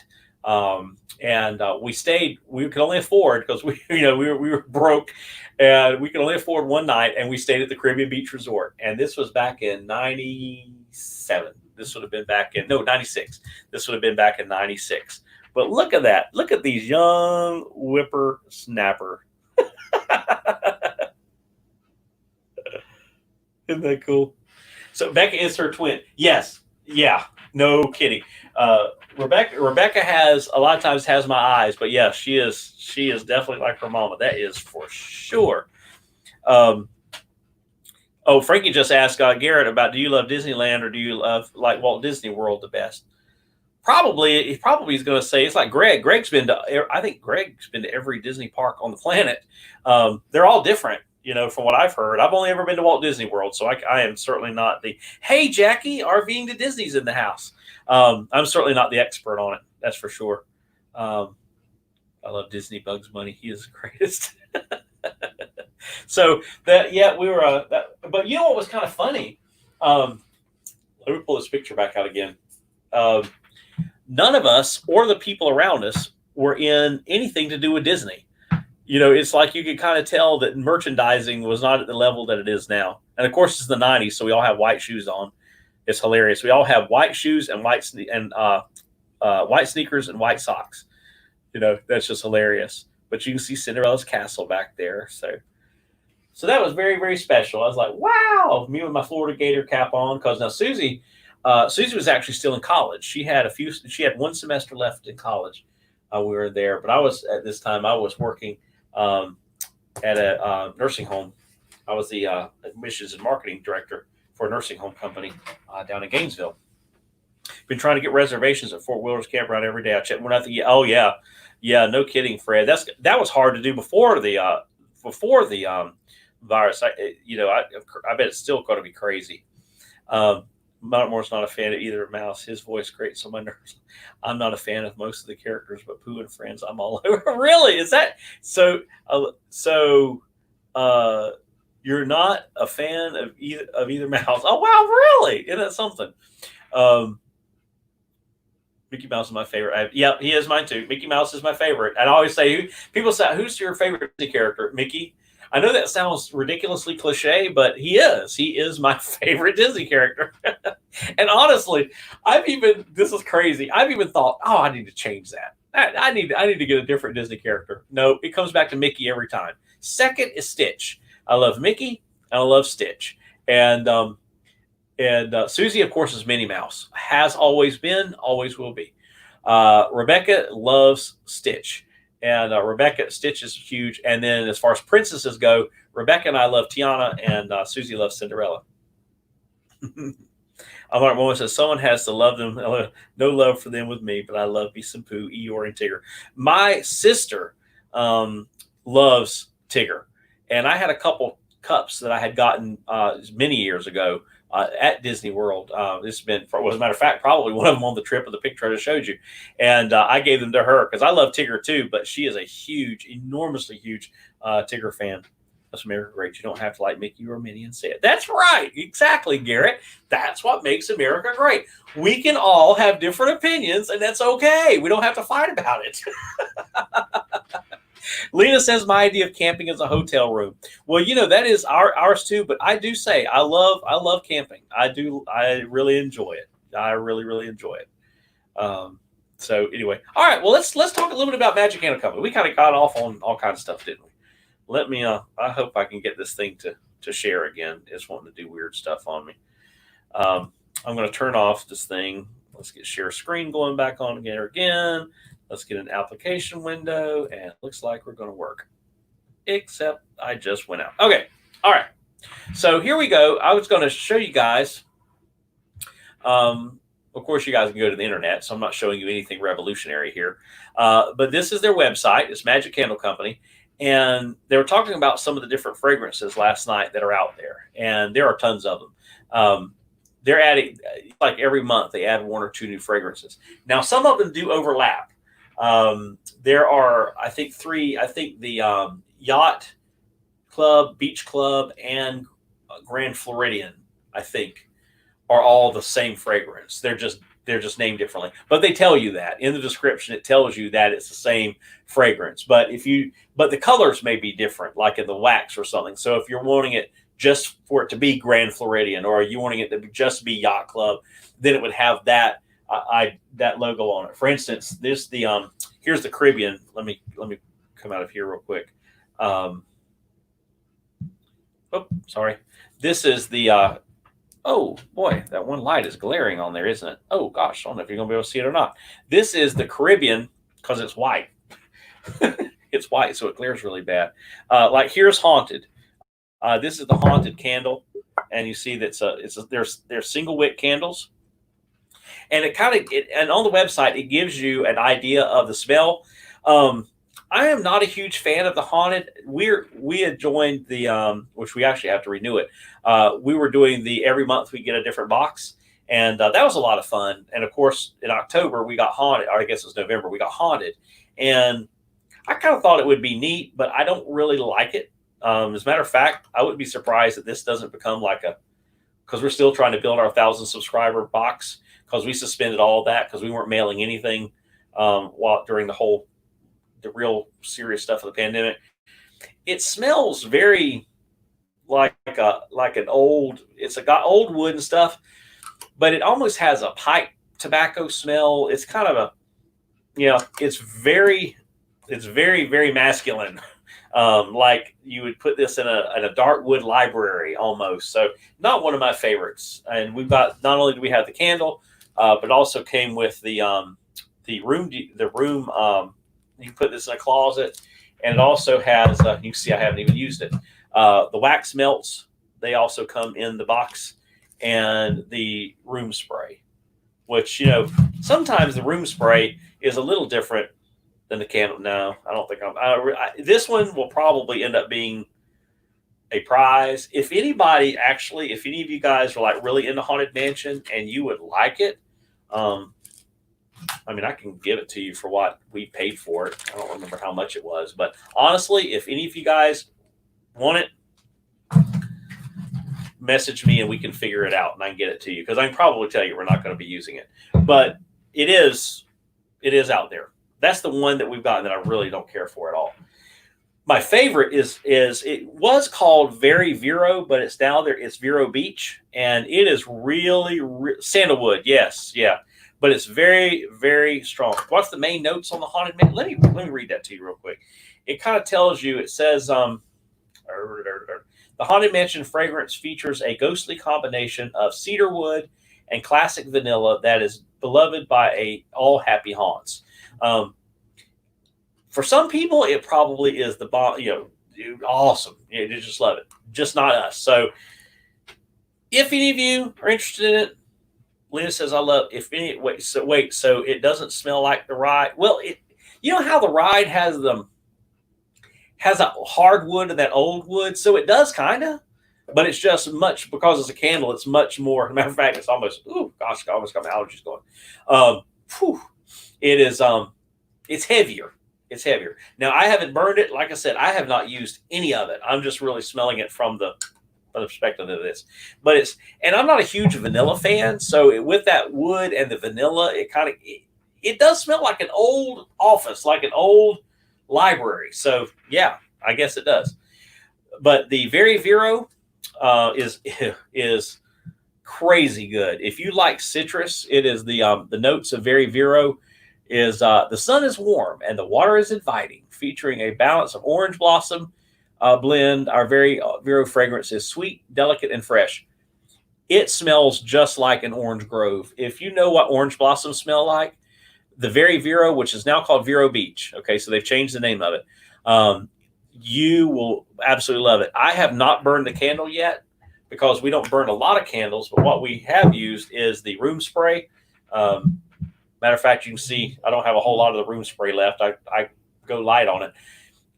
and we stayed. We could only afford, because we were broke, and we could only afford one night, and we stayed at the Caribbean Beach Resort. And this was back in '97. This would have been back in '96. This would have been back in '96. But look at that! Look at these young whippersnapper. Isn't that cool? So Becca is her twin. Yes. Yeah. No kidding. Rebecca has a lot of times has my eyes, but yeah, she is definitely like her mama. That is for sure. Frankie just asked Garrett about, do you love Disneyland or do you like Walt Disney World the best? He probably is going to say it's like Greg. I think Greg's been to every Disney park on the planet. They're all different. From what I've heard. I've only ever been to Walt Disney World, so I am certainly not hey, Jackie, RVing to Disney's in the house. I'm certainly not the expert on it, that's for sure. I love Disney. Bugs Bunny, he is the greatest. So we were, but you know what was kind of funny? Let me pull this picture back out again. None of us or the people around us were in anything to do with Disney. It's like you could kind of tell that merchandising was not at the level that it is now. And of course, it's the '90s, so we all have white shoes on. It's hilarious. We all have white shoes and white sneakers and white socks. That's just hilarious. But you can see Cinderella's castle back there. So that was very, very special. I was like, wow, me with my Florida Gator cap on. Because now Susie, Susie was actually still in college. She had one semester left in college. We were there, but at this time I was working um, at a nursing home. I was the admissions and marketing director for a nursing home company down in Gainesville. Been trying to get reservations at Fort Wilderness Campground every day. I check when I think, oh yeah, yeah, no kidding, Fred. That was hard to do before the virus. I bet it's still going to be crazy. Um, Moore's not a fan of either mouse. His voice grates on my nerves. I'm not a fan of most of the characters, but Pooh and Friends, I'm all over. Really? Is that so? Uh, you're not a fan of either mouse? Oh wow, really? Isn't that something? Um, Mickey Mouse is my favorite. Yeah, he is mine too. Mickey Mouse is my favorite. And I always say, people say, "Who's your favorite Disney character?" Mickey. I know that sounds ridiculously cliche, but he is. He is my favorite Disney character. And honestly, this is crazy. I've even thought, oh, I need to change that. I need to get a different Disney character. No, it comes back to Mickey every time. Second is Stitch. I love Mickey and I love Stitch. And Susie, of course, is Minnie Mouse. Has always been, always will be. Rebecca loves Stitch. And Stitch is huge. And then as far as princesses go, Rebecca and I love Tiana, and Susie loves Cinderella. Mark Moore says, someone has to love them. No love for them with me, but I love me some Pooh, Eeyore, and Tigger. My sister loves Tigger. And I had a couple cups that I had gotten many years ago at Disney World. This has been, as a matter of fact, probably one of them on the trip of the picture I just showed you. And I gave them to her because I love Tigger too, but she is a huge, enormously huge Tigger fan. That's America great. You don't have to like Mickey or Minnie and say it. That's right. Exactly, Garrett. That's what makes America great. We can all have different opinions, and that's okay. We don't have to fight about it. Lena says my idea of camping is a hotel room. Well, that is ours too. But I do say I love camping. I do. I really enjoy it. I really, really enjoy it. So anyway, all right. Well, let's talk a little bit about Magic Candle Company. We kind of got off on all kinds of stuff, didn't we? Let me. I hope I can get this thing to share again. It's wanting to do weird stuff on me. I'm going to turn off this thing. Let's get share screen going back on again. Let's get an application window, and it looks like we're going to work. Except I just went out. Okay. All right. So here we go. I was going to show you guys. Of course, you guys can go to the internet, so I'm not showing you anything revolutionary here. But this is their website. It's Magic Candle Company. And they were talking about some of the different fragrances last night that are out there. And there are tons of them. They're adding, like every month, they add one or two new fragrances. Now, some of them do overlap. There are, I think, three. I think the Yacht Club, Beach Club, and Grand Floridian, I think, are all the same fragrance. They're just named differently. But they tell you that in the description. It tells you that it's the same fragrance. But the colors may be different, like in the wax or something. So if you're wanting it just for it to be Grand Floridian, or you wanting it to just be Yacht Club, then it would have that that logo on it. For instance, here's the Caribbean. Let me come out of here real quick. Sorry. This is the oh boy, that one light is glaring on there, isn't it? Oh gosh, I don't know if you're gonna be able to see it or not. This is the Caribbean because it's white. It's white, so it glares really bad. Like here's Haunted. This is the Haunted candle, and you see they're single wick candles, and and on the website it gives you an idea of the smell. I am not a huge fan of the Haunted. We had joined the which we actually have to renew it. We were doing the every month we get a different box, and that was a lot of fun. And of course, in October we got Haunted, or I guess it was November, we got Haunted, and I kind of thought it would be neat, but I don't really like it. As a matter of fact, I wouldn't be surprised that this doesn't become because we're still trying to build our 1,000 subscriber box, because we suspended all of that because we weren't mailing anything during the real serious stuff of the pandemic. It smells very like an old. It's got old wood and stuff, but it almost has a pipe tobacco smell. It's kind of it's very very masculine. Like you would put this in a dark wood library almost. So not one of my favorites. And we've got, not only do we have the candle, but also came with the room. You can put this in a closet, and it also has. You can see I haven't even used it. The wax melts. They also come in the box, and the room spray, which sometimes the room spray is a little different than the candle. No, I don't think this one will probably end up being a prize. If anybody actually, if any of you guys are like really into Haunted Mansion and you would like it, I mean, I can give it to you for what we paid for it. I don't remember how much it was, but honestly, if any of you guys want it, message me and we can figure it out and I can get it to you, because I can probably tell you we're not going to be using it, but it is out there. That's the one that we've gotten that I really don't care for at all. My favorite is it was called Very Vero, but it's now there. It's Vero Beach, and it is really sandalwood. Yes, yeah, but it's very, very strong. What's the main notes on the Haunted Mansion? Let me read that to you real quick. It kind of tells you. It says the Haunted Mansion fragrance features a ghostly combination of cedar wood and classic vanilla that is beloved by all happy haunts. For some people, it probably is the bomb. Awesome. You just love it. Just not us. So, if any of you are interested in it, Lena says, "I love." So it doesn't smell like the ride. Well, you know how the ride has a hardwood and that old wood, so it does kind of, but it's just much, because it's a candle. It's much more. As a matter of fact, it's almost. Oh gosh, I almost got my allergies going. It is. It's heavier. It's heavier. Now, I haven't burned it. Like I said, I have not used any of it. I'm just really smelling it from the perspective of this. But and I'm not a huge vanilla fan. So with that wood and the vanilla, it does smell like an old office, like an old library. So yeah, I guess it does. But the Very Vero is crazy good. If you like citrus, it is the notes of Very Vero. The sun is warm and the water is inviting, featuring a balance of orange blossom blend. Our Very Vero fragrance is sweet, delicate, and fresh. It smells just like an orange grove. If you know what orange blossoms smell like, the Very Vero, which is now called Vero Beach, okay, so they've changed the name of it, you will absolutely love it. I have not burned the candle yet because we don't burn a lot of candles, but what we have used is the room spray. Matter of fact, you can see I don't have a whole lot of the room spray left. I go light on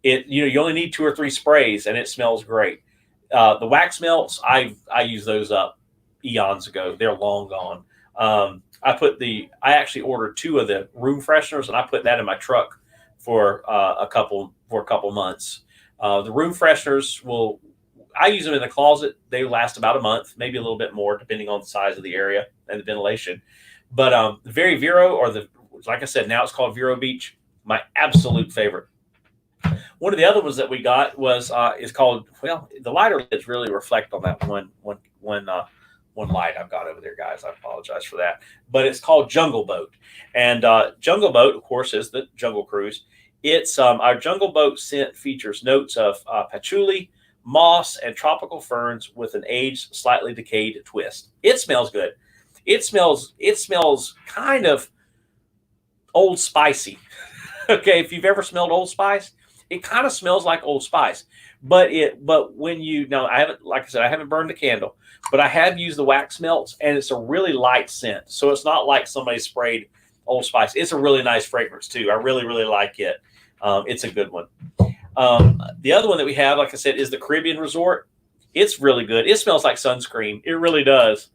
it. You only need 2 or 3 sprays and it smells great. The wax melts, I used those up eons ago. They're long gone. I actually ordered 2 of the room fresheners and I put that in my truck for a couple months. The room fresheners I use them in the closet. They last about a month, maybe a little bit more, depending on the size of the area and the ventilation. But the Very Vero, like I said, now it's called Vero Beach, my absolute favorite. One of the other ones that we got is called, well, the lighter lids really reflect on that one light I've got over there, guys. I apologize for that. But it's called Jungle Boat. And Jungle Boat, of course, is the Jungle Cruise. It's our Jungle Boat scent features notes of patchouli, moss, and tropical ferns with an aged, slightly decayed twist. It smells good. It smells kind of Old Spicy. Okay, if you've ever smelled Old Spice, it kind of smells like Old Spice. But when I haven't, like I said, I haven't burned the candle, but I have used the wax melts, and it's a really light scent. So it's not like somebody sprayed Old Spice. It's a really nice fragrance too. I really, really like it. It's a good one. The other one that we have, like I said, is the Caribbean Resort. It's really good. It smells like sunscreen. It really does.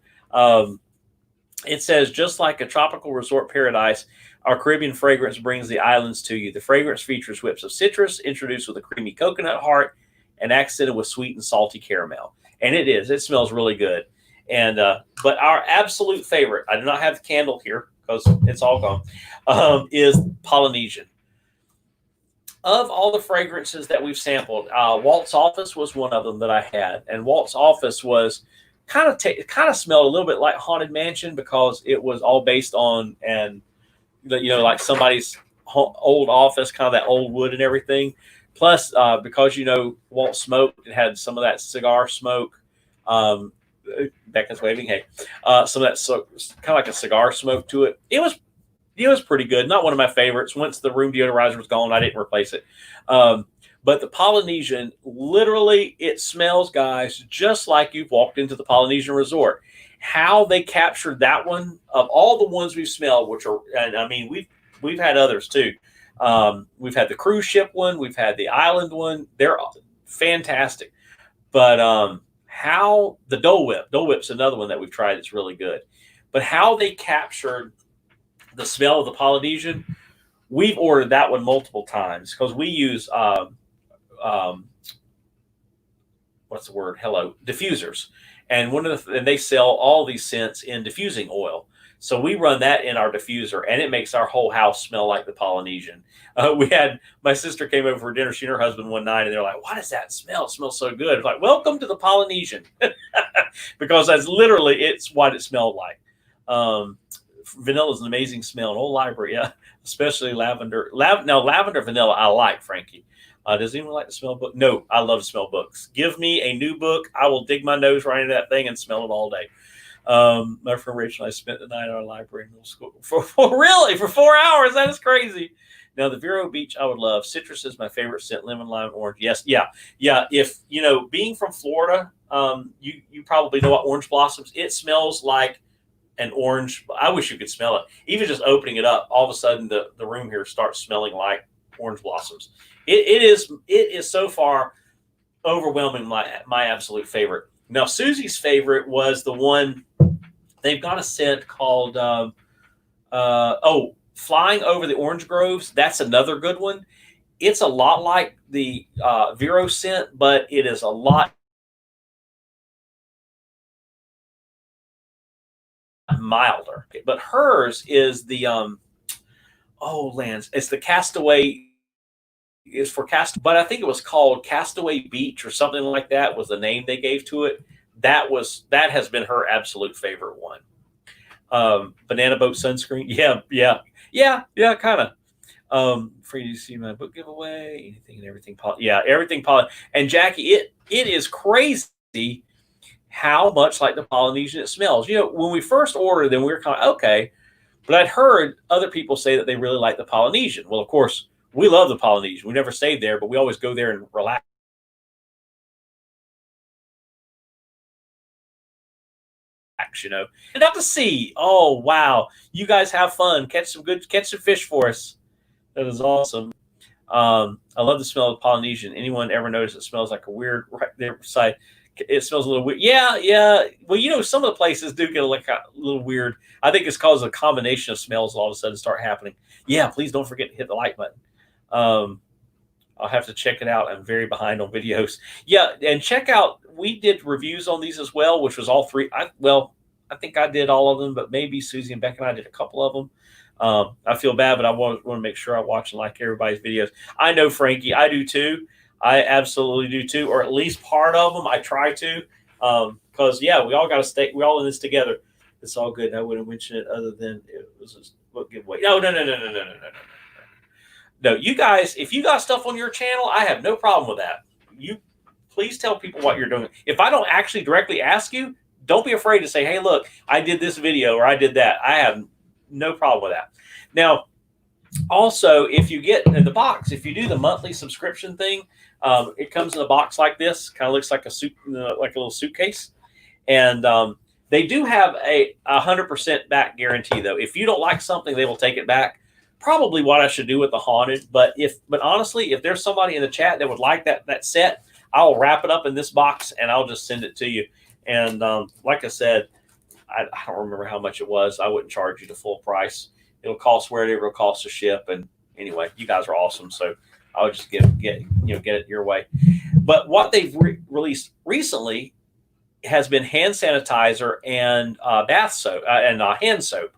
It says, just like a tropical resort paradise, our Caribbean fragrance brings the islands to you. The fragrance features whips of citrus introduced with a creamy coconut heart and accented with sweet and salty caramel. And it smells really good. And but our absolute favorite, I do not have the candle here because it's all gone, is Polynesian. Of all the fragrances that we've sampled, Walt's Office was one of them that I had. And Walt's Office was kind of smelled a little bit like Haunted Mansion because it was all based on, and like somebody's old office, kind of that old wood and everything. Plus, because won't smoke, it had some of that cigar smoke. Um, Becca's waving. Hey, some of that kind of like a cigar smoke to it. It was pretty good. Not one of my favorites. Once the room deodorizer was gone, I didn't replace it. Um, but the Polynesian, literally, it smells, guys, just like you've walked into the Polynesian resort. How they captured that one of all the ones we've smelled, which are, and I mean, we've had others too. We've had the cruise ship one, we've had the island one. They're fantastic. But how the Dole Whip's another one that we've tried that's really good. But how they captured the smell of the Polynesian, we've ordered that one multiple times because we use um, what's the word? Hello, diffusers, and and they sell all these scents in diffusing oil. So we run that in our diffuser, and it makes our whole house smell like the Polynesian. We had my sister came over for dinner. She and her husband one night, and they're like, "What is that smell? It smells so good." It's like, "Welcome to the Polynesian," because that's literally it's what it smelled like. Um, Vanilla is an amazing smell. An old library, yeah, especially lavender. Now lavender vanilla, I like, Frankie. Does anyone like to smell book? No, I love to smell books. Give me a new book. I will dig my nose right into that thing and smell it all day. My friend Rachel and I spent the night at our library in middle school for really for 4 hours. That is crazy. Now the Vero Beach, I would love. Citrus is my favorite scent. Lemon, lime, orange. Yes, yeah, yeah. If being from Florida, you probably know what orange blossoms. It smells like an orange. I wish you could smell it. Even just opening it up, all of a sudden the room here starts smelling like orange blossoms. It is so far overwhelming my absolute favorite. Now Susie's favorite was the one they've got a scent called Flying Over the Orange Groves. That's another good one. It's a lot like the Vero scent, but it is a lot milder. But hers is the Lance. It's the Castaway is for but I think it was called Castaway Beach or something like that was the name they gave to it. That has been her absolute favorite one. Banana boat sunscreen. Yeah, yeah, yeah, yeah, kind of. Free to see my book giveaway, anything and everything. Yeah, everything poly. And Jackie, it is crazy how much like the Polynesian it smells. When we first ordered them, we were kind of okay, but I'd heard other people say that they really like the Polynesian. Well, of course, we love the Polynesian. We never stayed there, but we always go there and relax. And out to sea. Oh wow, you guys have fun. Catch some fish for us. That is awesome. I love the smell of Polynesian. Anyone ever notice it smells like a weird right there side? It smells a little weird. Yeah, yeah. Well, some of the places do get like a little weird. I think it's caused a combination of smells all of a sudden start happening. Yeah, please don't forget to hit the like button. Um, I'll have to check it out. I'm very behind on videos. Yeah, and check out. We did reviews on these as well, which was all three. I think I did all of them, but maybe Susie and Beck and I did a couple of them. I feel bad, but I want to make sure I watch and like everybody's videos. I know, Frankie, I do too. I absolutely do too, or at least part of them. I try to, because yeah, we all got to stay. We're all in this together. It's all good. I wouldn't mention it other than it was a book giveaway. No, no, no, no, no, no, no, no, no. No, you guys, if you got stuff on your channel, I have no problem with that. You please tell people what you're doing. If I don't actually directly ask you, don't be afraid to say, "Hey, look, I did this video or I did that." I have no problem with that. Now, also, if you get in the box, if you do the monthly subscription thing, it comes in a box like this. Kind of looks like like a little suitcase, and they do have a 100% back guarantee. Though, if you don't like something, they will take it back. Probably what I should do with the haunted, but honestly, if there's somebody in the chat that would like that set, I'll wrap it up in this box and I'll just send it to you. And like I said, I don't remember how much it was. I wouldn't charge you the full price. It'll cost whatever it'll cost to ship. And anyway, you guys are awesome, so I'll just get it your way. But what they've released recently has been hand sanitizer and bath soap and hand soap.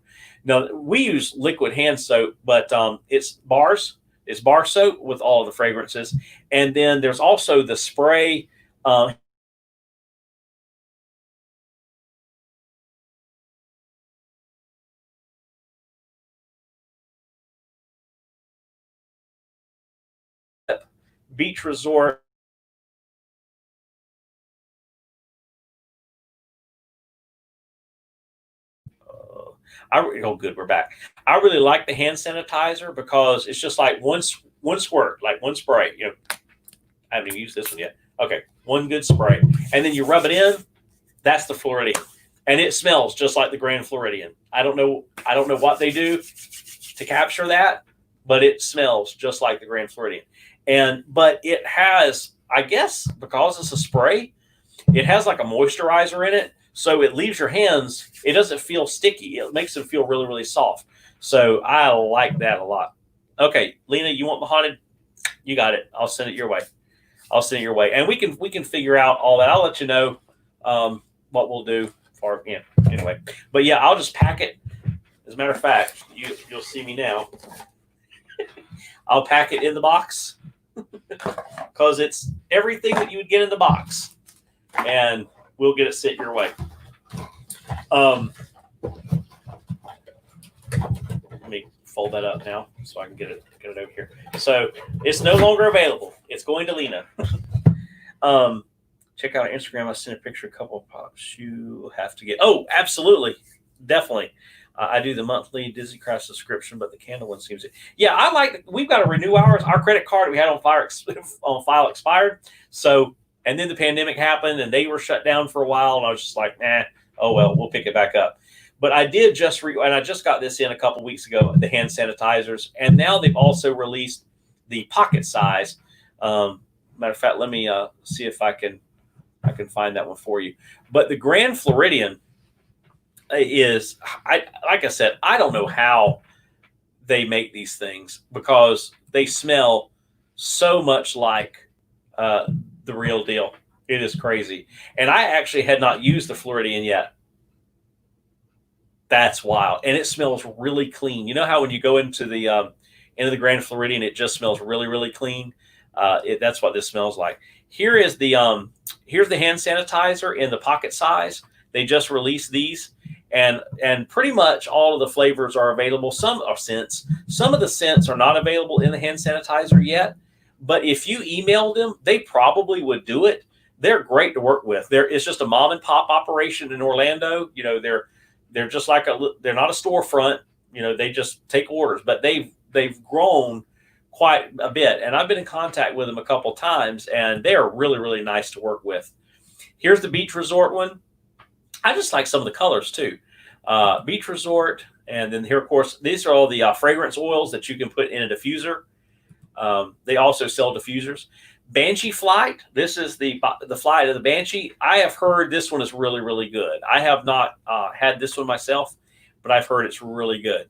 Now we use liquid hand soap, but it's bars. It's bar soap with all of the fragrances, and then there's also the spray. Uh, Beach Resort. Oh, good, we're back. I really like the hand sanitizer because it's just like one squirt, like one spray. I haven't even used this one yet. Okay, one good spray, and then you rub it in. That's the Floridian, and it smells just like the Grand Floridian. I don't know. I don't know what they do to capture that, but it smells just like the Grand Floridian. But it has, I guess, because it's a spray, it has like a moisturizer in it, so it leaves your hands. It doesn't feel sticky. It makes them feel really, really soft. So I like that a lot. Okay, Lena, you want the haunted? You got it. I'll send it your way. I'll send it your way, and we can figure out all that. I'll let you know what we'll do for anyway. But yeah, I'll just pack it. As a matter of fact, you'll see me now. I'll pack it in the box because it's everything that you would get in the box, and we'll get it sent your way. Let me fold that up now so I can get it over here. So it's no longer available. It's going to Lena. Check out our Instagram. I sent a picture of a couple of pops you have to get. Oh, absolutely. Definitely. I do the monthly Disney Craft subscription, but the candle one seems to. Yeah, I like. We've got to renew ours. Our credit card we had on file expired. So, and then the pandemic happened, and they were shut down for a while, and I was just like, oh well, we'll pick it back up. But I did just and I just got this in a couple weeks ago, the hand sanitizers, and now they've also released the pocket size. Matter of fact, let me see if I can find that one for you. But the Grand Floridian is, like I said, I don't know how they make these things because they smell so much like the real deal. It is crazy. And I actually had not used the Floridian yet. That's wild. And it smells really clean. You know how when you go into the Grand Floridian, it just smells really, really clean. That's what this smells like. Here's the hand sanitizer in the pocket size. They just released these, and pretty much all of the flavors are available. Some are scents. Some of the scents are not available in the hand sanitizer yet. But if you emailed them, they probably would do it. They're great to work with. It's just a mom and pop operation in Orlando. They're just like they're not a storefront. They just take orders, but they've grown quite a bit, and I've been in contact with them a couple times, and they are really, really nice to work with. Here's the Beach Resort one. I just like some of the colors too. Beach Resort, and then here, of course, these are all the fragrance oils that you can put in a diffuser. They also sell diffusers. Banshee Flight. This is the flight of the Banshee. I have heard this one is really, really good. I have not had this one myself, but I've heard it's really good.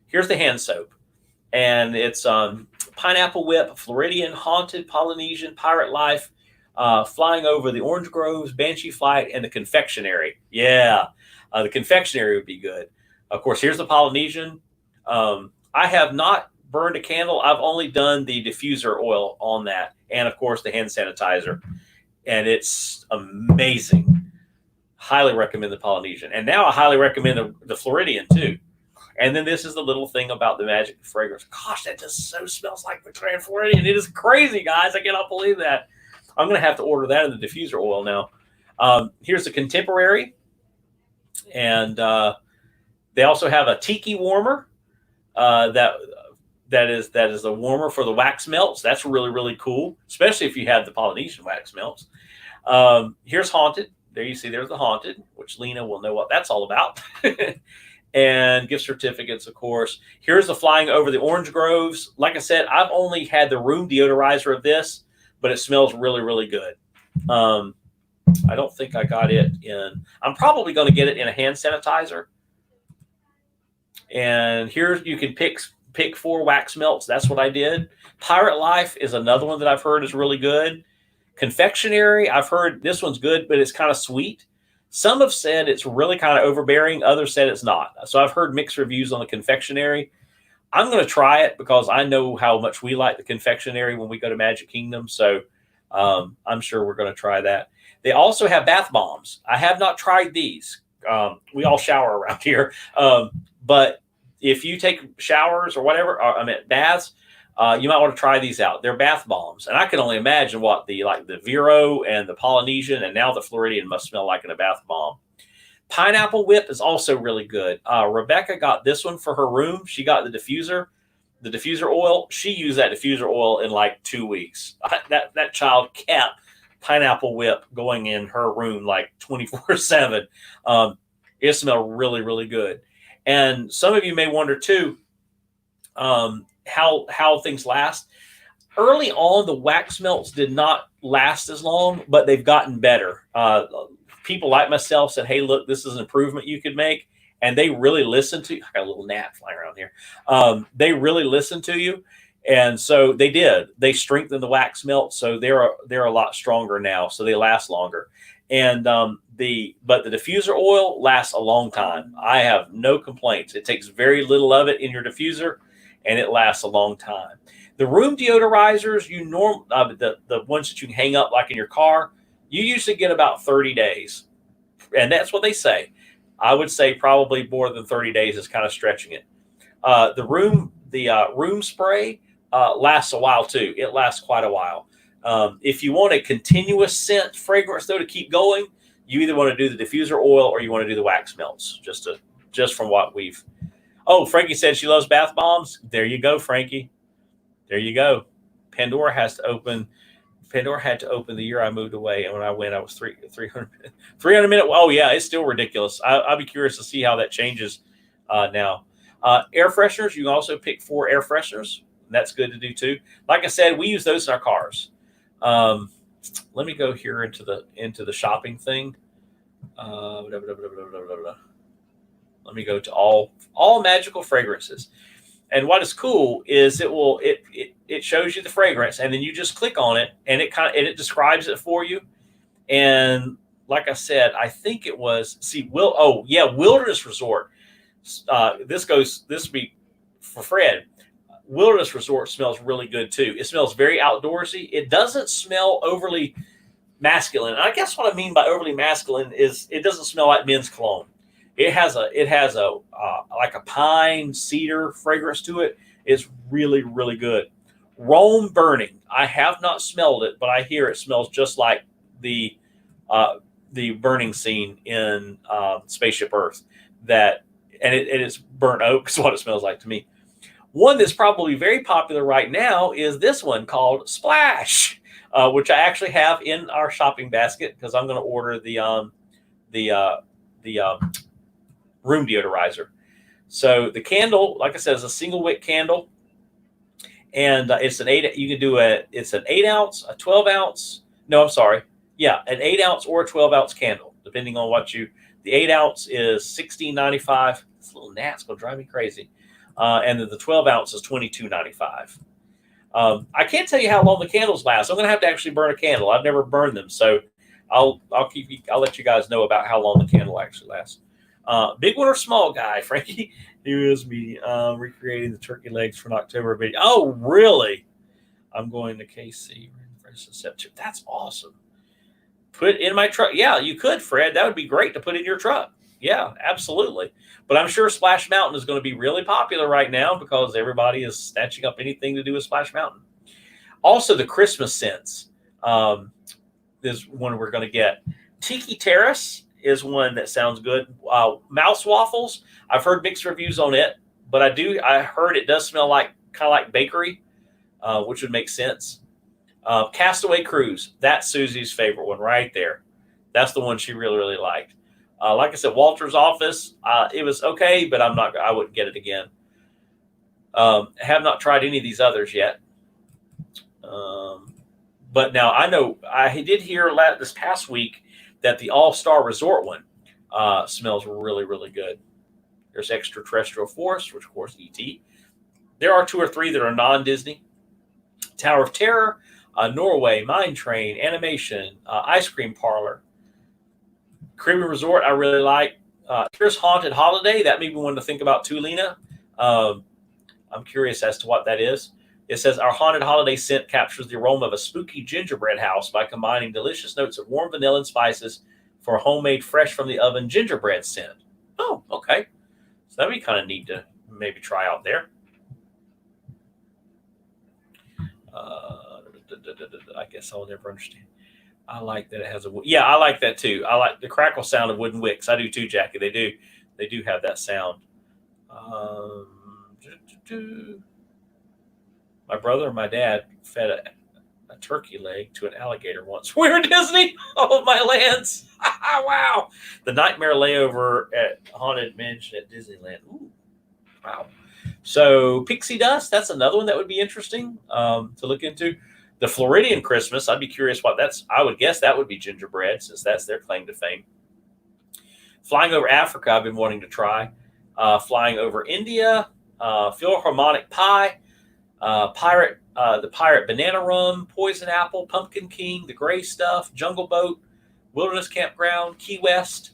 Here's the hand soap. And it's Pineapple Whip, Floridian, Haunted, Polynesian, Pirate Life, Flying Over the Orange Groves, Banshee Flight, and the Confectionery. Yeah, the Confectionery would be good. Of course, here's the Polynesian. I have not burned a candle. I've only done the diffuser oil on that. And, of course, the hand sanitizer. And it's amazing. Highly recommend the Polynesian. And now I highly recommend the Floridian, too. And then this is the little thing about the magic fragrance. Gosh, that just so smells like the Grand Floridian. It is crazy, guys. I cannot believe that. I'm going to have to order that in the diffuser oil now. Here's the Contemporary. And they also have a Tiki warmer that is a warmer for the wax melts. That's really, really cool, especially if you have the Polynesian wax melts. Here's Haunted. There you see there's the Haunted, which Lena will know what that's all about. And gift certificates, of course. Here's the Flying Over the Orange Groves. Like I said, I've only had the room deodorizer of this, but it smells really, really good. I don't think I got it in. I'm probably going to get it in a hand sanitizer. And here you can pick 4 wax melts. That's what I did. Pirate Life is another one that I've heard is really good. Confectionery, I've heard this one's good, but it's kind of sweet. Some have said it's really kind of overbearing. Others said it's not. So I've heard mixed reviews on the Confectionery. I'm going to try it because I know how much we like the Confectionery when we go to Magic Kingdom. So I'm sure we're going to try that. They also have bath bombs. I have not tried these. We all shower around here. But if you take showers or whatever, baths, You might want to try these out. They're bath bombs, and I can only imagine what the Vero and the Polynesian and now the Floridian must smell like in a bath bomb. Pineapple Whip is also really good. Rebecca got this one for her room. She got the diffuser oil. She used that diffuser oil in like 2 weeks. That child kept Pineapple Whip going in her room like 24/7. It smelled really, really good. And some of you may wonder too, how things last. Early on, the wax melts did not last as long, but they've gotten better. People like myself said, "Hey, look, this is an improvement you could make," and they really listen to you. I got a little gnat flying around here. They really listen to you, and so they did. They strengthened the wax melt, so they're a lot stronger now, so they last longer. And the diffuser oil lasts a long time. I have no complaints. It takes very little of it in your diffuser, and it lasts a long time. The room deodorizers, the ones that you can hang up like in your car, you usually get about 30 days, and that's what they say. I would say probably more than 30 days is kind of stretching it. The room spray lasts a while too. It lasts quite a while. If you want a continuous scent fragrance though to keep going, you either want to do the diffuser oil or you want to do the wax melts. Just from what we've. Oh, Frankie said she loves bath bombs. There you go, Frankie. There you go. Pandora had to open the year I moved away, and when I went, I was 300 minutes. Oh yeah, it's still ridiculous. I'll be curious to see how that changes now. Air fresheners, you can also pick 4 air fresheners. That's good to do too. Like I said, we use those in our cars. Let me go here into the shopping thing. Let me go to all magical fragrances. And what is cool is it shows you the fragrance, and then you just click on it, and it describes it for you. And like I said, I think it was Wilderness Resort. This would be for Fred. Wilderness Resort smells really good too. It smells very outdoorsy. It doesn't smell overly masculine. And I guess what I mean by overly masculine is it doesn't smell like men's cologne. It has a like a pine cedar fragrance to it. It's really, really good. Rome Burning. I have not smelled it, but I hear it smells just like the burning scene in Spaceship Earth. It's burnt oak is what it smells like to me. One that's probably very popular right now is this one called Splash, which I actually have in our shopping basket because I'm going to order the room deodorizer. So the candle, like I said, is a single wick candle, and it's an 8. You can do it's an 8 ounce, a 12 ounce. No, I'm sorry. Yeah, an 8 ounce or a 12 ounce candle, depending on what you. The 8 ounce is $16.95. This little gnat's gonna drive me crazy. And then the 12 ounce is $22.95. I can't tell you how long the candles last. I'm gonna have to actually burn a candle. I've never burned them, so I'll let you guys know about how long the candle actually lasts. Big one or small guy, Frankie? He was me recreating the turkey legs for an October video. Oh, really? I'm going to KC. That's awesome. Put it in my truck. Yeah, you could, Fred. That would be great to put in your truck. Yeah, absolutely. But I'm sure Splash Mountain is going to be really popular right now because everybody is snatching up anything to do with Splash Mountain. Also, the Christmas scents is one we're going to get. Tiki Terrace is one that sounds good. Mouse Waffles, I've heard mixed reviews on it, but I heard it does smell kind of like bakery, which would make sense. Castaway Cruise, that's Susie's favorite one right there. That's the one she really, really liked. Like I said, Walter's Office, it was okay, but I wouldn't get it again. Have not tried any of these others yet. But now I know I did hear this past week that the All-Star Resort one smells really, really good. There's Extraterrestrial Force, which of course E.T. There are 2 or 3 that are non-Disney. Tower of Terror, Norway, Mine Train, Animation, Ice Cream Parlor. Caribbean Resort, I really like. Here's Haunted Holiday. That made me want to think about too, Lena. I'm curious as to what that is. It says, our Haunted Holiday scent captures the aroma of a spooky gingerbread house by combining delicious notes of warm vanilla and spices for a homemade, fresh from the oven gingerbread scent. Oh, okay. So that'd be kind of neat to maybe try out there. I guess I'll never understand. I like that it has a yeah. I like that too. I like the crackle sound of wooden wicks. I do too, Jackie. They do have that sound. Um, my brother and my dad fed a turkey leg to an alligator once. Where Disney? Oh my lands! Wow. The nightmare layover at Haunted Mansion at Disneyland. Ooh, wow. So pixie dust, that's another one that would be interesting to look into. The Floridian Christmas, I'd be curious what that's. I would guess that would be gingerbread, since that's their claim to fame. Flying over Africa, I've been wanting to try. Flying over India, Philharmonic Pie, the Pirate Banana Rum, Poison Apple, Pumpkin King, the Gray Stuff, Jungle Boat, Wilderness Campground, Key West,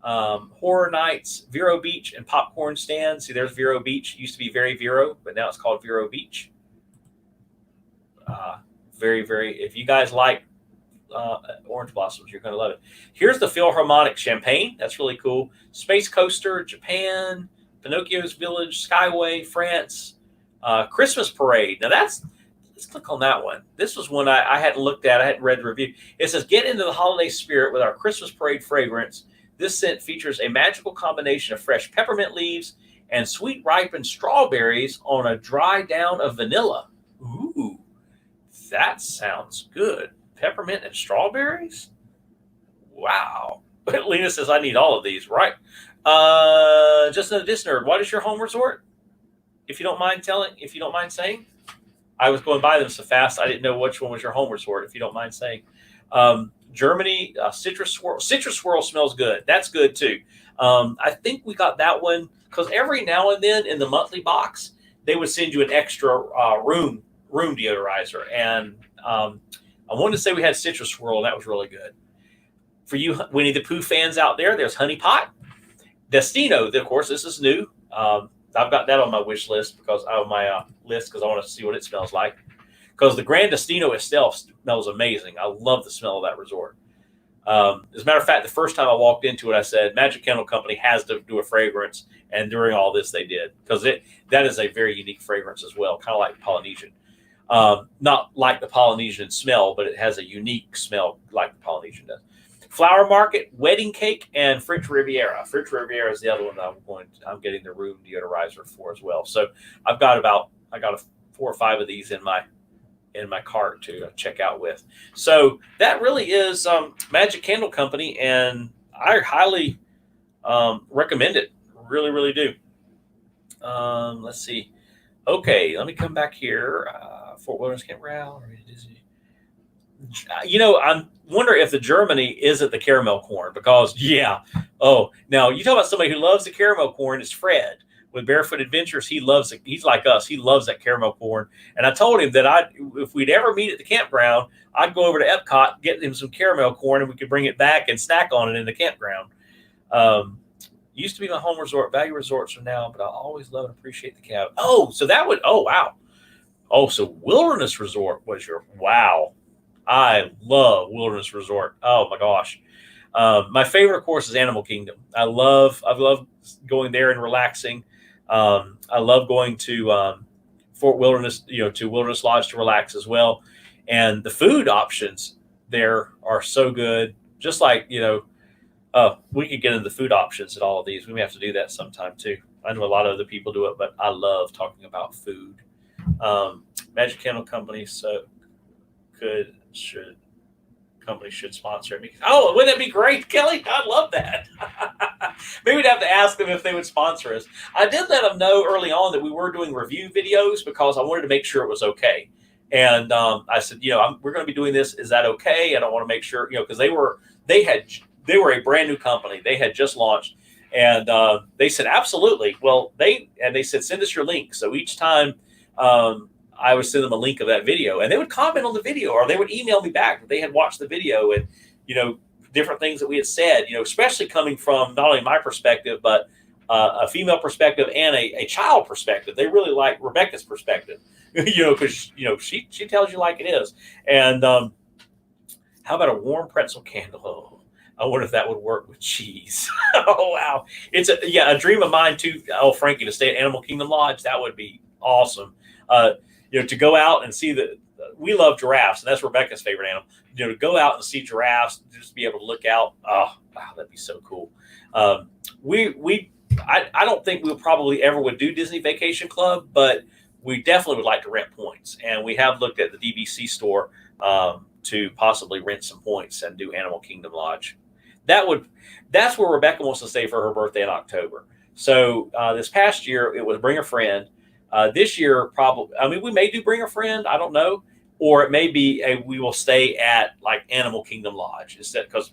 Horror Nights, Vero Beach, and Popcorn Stand. See, there's Vero Beach. It used to be Very Vero, but now it's called Vero Beach. Very, very. If you guys like orange blossoms, you're going to love it. Here's the Philharmonic Champagne. That's really cool. Space Coaster, Japan, Pinocchio's Village, Skyway, France, Christmas Parade. Now let's click on that one. This was one I hadn't looked at. I hadn't read the review. It says, get into the holiday spirit with our Christmas Parade fragrance. This scent features a magical combination of fresh peppermint leaves and sweet ripened strawberries on a dry down of vanilla. Ooh, that sounds good. Peppermint and strawberries? Wow. Lena says, I need all of these, right? Just another Disney nerd. What is your home resort? If you don't mind saying. I was going by them so fast, I didn't know which one was your home resort, if you don't mind saying. Germany, Citrus Swirl. Citrus Swirl smells good. That's good too. I think we got that one because every now and then in the monthly box, they would send you an extra room deodorizer. And I wanted to say we had Citrus Swirl, and that was really good. For you Winnie the Pooh fans out there, there's Honey Pot. Destino, of course, this is new. I've got that on my wish list because I want to see what it smells like. Because the Grand Destino itself smells amazing. I love the smell of that resort. As a matter of fact, the first time I walked into it, I said, Magic Candle Company has to do a fragrance. And during all this, they did. Because that is a very unique fragrance as well, kind of like Polynesian. Not like the Polynesian smell, but it has a unique smell like the Polynesian does. Flower Market, Wedding Cake, and French Riviera. French Riviera is the other one that I'm getting the room deodorizer for as well. So I got 4 or 5 of these in my cart to check out with. So that really is Magic Candle Company, and I highly recommend it. Really, really do. Let's see. Okay, let me come back here. Fort Wilderness Campground. I wonder if the Germany isn't the caramel corn because, yeah. Oh, now you talk about somebody who loves the caramel corn. It's Fred with Barefoot Adventures. He loves it. He's like us. He loves that caramel corn. And I told him that if we'd ever meet at the campground, I'd go over to Epcot, get him some caramel corn, and we could bring it back and snack on it in the campground. Used to be my home resort. Value resorts are now, but I always love and appreciate the cabin. Oh, so that would. Oh, wow. Oh, so Wilderness Resort was your wow. I love Wilderness Resort. Oh my gosh. My favorite, of course, is Animal Kingdom. I love going there and relaxing. I love going to Fort Wilderness, to Wilderness Lodge to relax as well. And the food options there are so good. Just like, we could get into the food options at all of these. We may have to do that sometime too. I know a lot of other people do it, but I love talking about food. Magic Candle Company should sponsor me. Oh, wouldn't that be great, Kelly? I'd love that. Maybe we'd have to ask them if they would sponsor us. I did let them know early on that we were doing review videos because I wanted to make sure it was okay. And I said, we're going to be doing this. Is that okay? And I want to make sure, because they were a brand new company. They had just launched, and they said absolutely. Well, they said send us your link. So each time I would send them a link of that video, and they would comment on the video, or they would email me back that they had watched the video and different things that we had said. Especially coming from not only my perspective but a female perspective and a child perspective. They really like Rebecca's perspective, because she tells you like it is. And how about a warm pretzel candle? Oh, I wonder if that would work with cheese. Oh wow, it's a dream of mine too. Oh, Frankie, to stay at Animal Kingdom Lodge, that would be awesome. To go out and see the we love giraffes, and that's Rebecca's favorite animal. To go out and see giraffes, just be able to look out. Oh, wow, that'd be so cool. Um, I don't think we probably ever would do Disney Vacation Club, but we definitely would like to rent points, and we have looked at the DVC store to possibly rent some points and do Animal Kingdom Lodge. That's where Rebecca wants to stay for her birthday in October. So this past year it was bring a friend. This year, probably, I mean, we may do bring a friend. I don't know, or it may be we will stay at like Animal Kingdom Lodge instead, because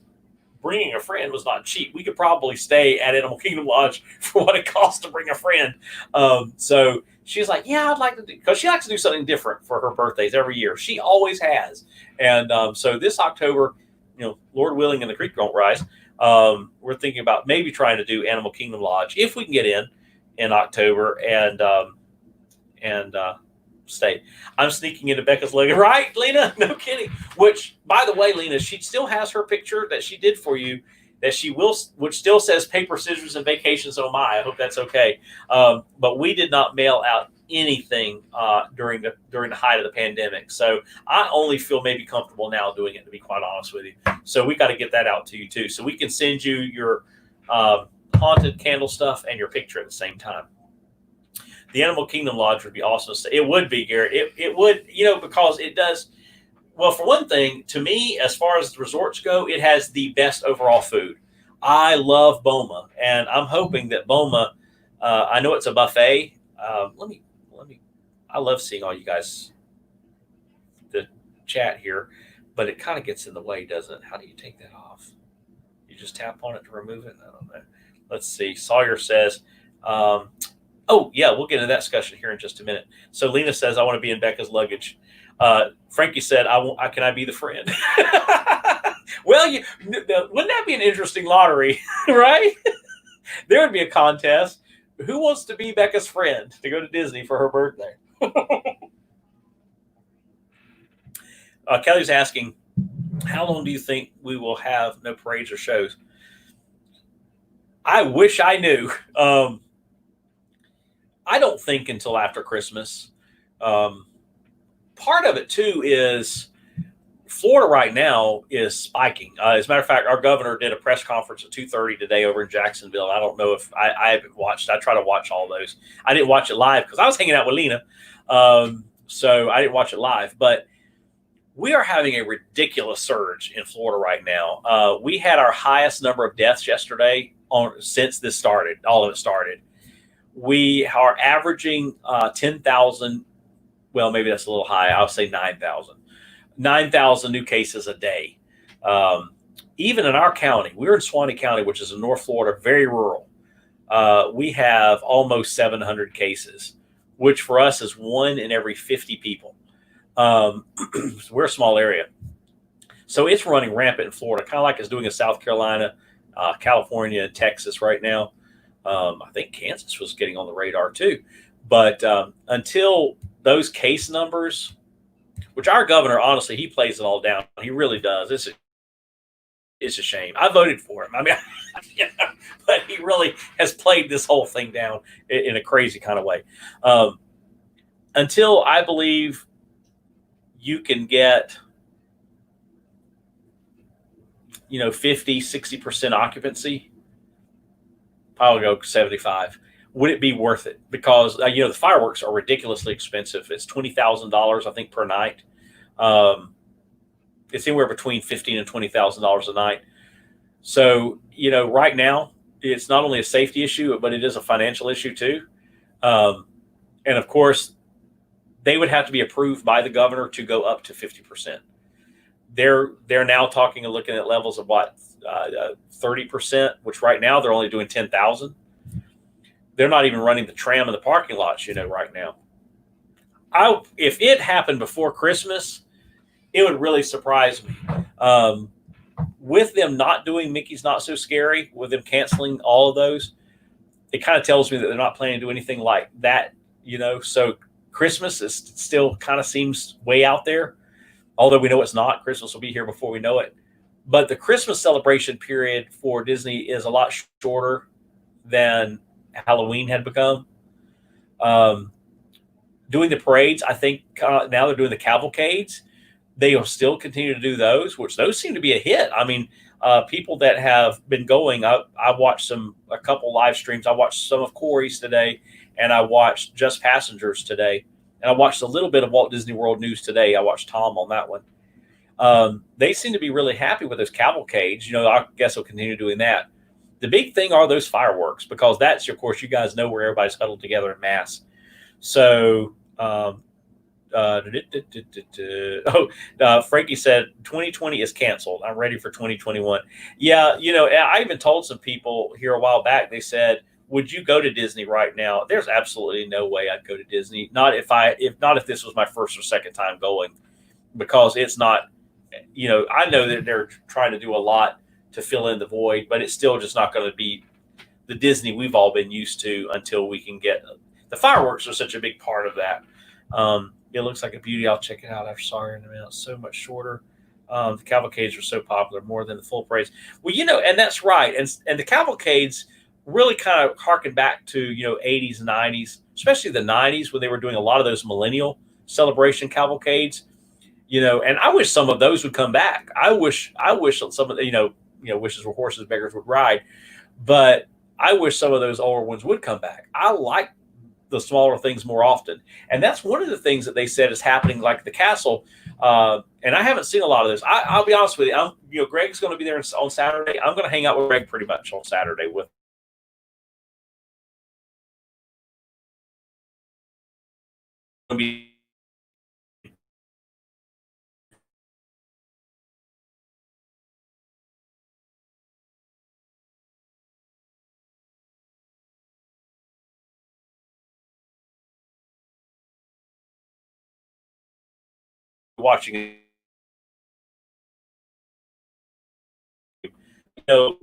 bringing a friend was not cheap. We could probably stay at Animal Kingdom Lodge for what it costs to bring a friend. So she's like, yeah, I'd like to do, because she likes to do something different for her birthdays every year. She always has. And so this October, Lord willing, and the creek don't rise, we're thinking about maybe trying to do Animal Kingdom Lodge if we can get in October and stay. I'm sneaking into Becca's luggage, right, Lena? No kidding. Which, by the way, Lena, she still has her picture that she did for you, that she will, which still says paper, scissors, and vacations. Oh my! I hope that's okay. But we did not mail out anything during the height of the pandemic, so I only feel maybe comfortable now doing it, to be quite honest with you. So we got to get that out to you too, so we can send you your haunted candle stuff and your picture at the same time. The Animal Kingdom Lodge would be awesome. It would be, Garrett. It would, because it does. Well, for one thing, to me, as far as the resorts go, it has the best overall food. I love Boma, and I'm hoping that Boma. I know it's a buffet. Let me. I love seeing all you guys, the chat here, but it kind of gets in the way, doesn't it? How do you take that off? You just tap on it to remove it. I don't know. Let's see. Sawyer says. Oh, yeah, we'll get into that discussion here in just a minute. So Lena says, I want to be in Becca's luggage. Frankie said, can I be the friend? Well, wouldn't that be an interesting lottery, right? There would be a contest. Who wants to be Becca's friend to go to Disney for her birthday? Kelly's asking, how long do you think we will have no parades or shows? I wish I knew. I don't think until after Christmas. Part of it too is Florida right now is spiking. As a matter of fact, our governor did a press conference at 2:30 today over in Jacksonville. I don't know if I haven't watched. I try to watch all those. I didn't watch it live because I was hanging out with Lena, so I didn't watch it live. But we are having a ridiculous surge in Florida right now. We had our highest number of deaths yesterday since this started. All of it started. We are averaging 10,000. Well, maybe that's a little high. I'll say 9,000. 9,000 new cases a day. Even in our county, we're in Suwannee County, which is in North Florida, very rural. We have almost 700 cases, which for us is 1 in every 50 people. We're a small area. So it's running rampant in Florida, kind of like it's doing in South Carolina, California, and Texas right now. I think Kansas was getting on the radar too. But until those case numbers, which our governor, honestly, he plays it all down. He really does. It's a shame. I voted for him. I mean, but he really has played this whole thing down in a crazy kind of way. Until I believe you can get, 50, 60% occupancy, I'll go 75. Would it be worth it? Because, the fireworks are ridiculously expensive. It's $20,000, I think, per night. It's anywhere between $15,000 and $20,000 a night. So, right now, it's not only a safety issue, but it is a financial issue too. And of course, they would have to be approved by the governor to go up to 50%. They're now talking and looking at levels of 30%, which right now they're only doing 10,000. They're not even running the tram in the parking lots, right now. If it happened before Christmas, it would really surprise me. With them not doing Mickey's Not So Scary, with them canceling all of those, it kind of tells me that they're not planning to do anything like that, So Christmas is still kind of seems way out there, although we know it's not. Christmas will be here before we know it. But the Christmas celebration period for Disney is a lot shorter than Halloween had become. doing the parades. I think now they're doing the cavalcades. They will still continue to do those, which those seem to be a hit. I mean, people that have been going, I watched a couple live streams. I watched some of Corey's today, and I watched Just Passengers today, and I watched a little bit of Walt Disney World News today. I watched Tom on that one. They seem to be really happy with those cavalcades. I guess they'll continue doing that. The big thing are those fireworks, because that's, of course, you guys know where everybody's huddled together in mass. So, Frankie said 2020 is canceled. I'm ready for 2021. Yeah, I even told some people here a while back. They said, "Would you go to Disney right now?" There's absolutely no way I'd go to Disney. Not if this was my first or second time going, because it's not. I know that they're trying to do a lot to fill in the void, but it's still just not going to be the Disney we've all been used to until we can get the fireworks are such a big part of that. It looks like a beauty. I'll check it out. I'm sorry in a minute. It's so much shorter. The cavalcades are so popular, more than the full parades. Well, and that's right. And the cavalcades really kind of harken back to 80s and 90s, especially the 90s, when they were doing a lot of those millennial celebration cavalcades. And I wish some of those would come back. I wish some of wishes were horses, beggars would ride, but I wish some of those older ones would come back. I like the smaller things more often, and that's one of the things that they said is happening, like the castle. And I haven't seen a lot of this. I'll be honest with you. Greg's going to be there on Saturday. I'm going to hang out with Greg pretty much on Saturday with. Be watching it. You know,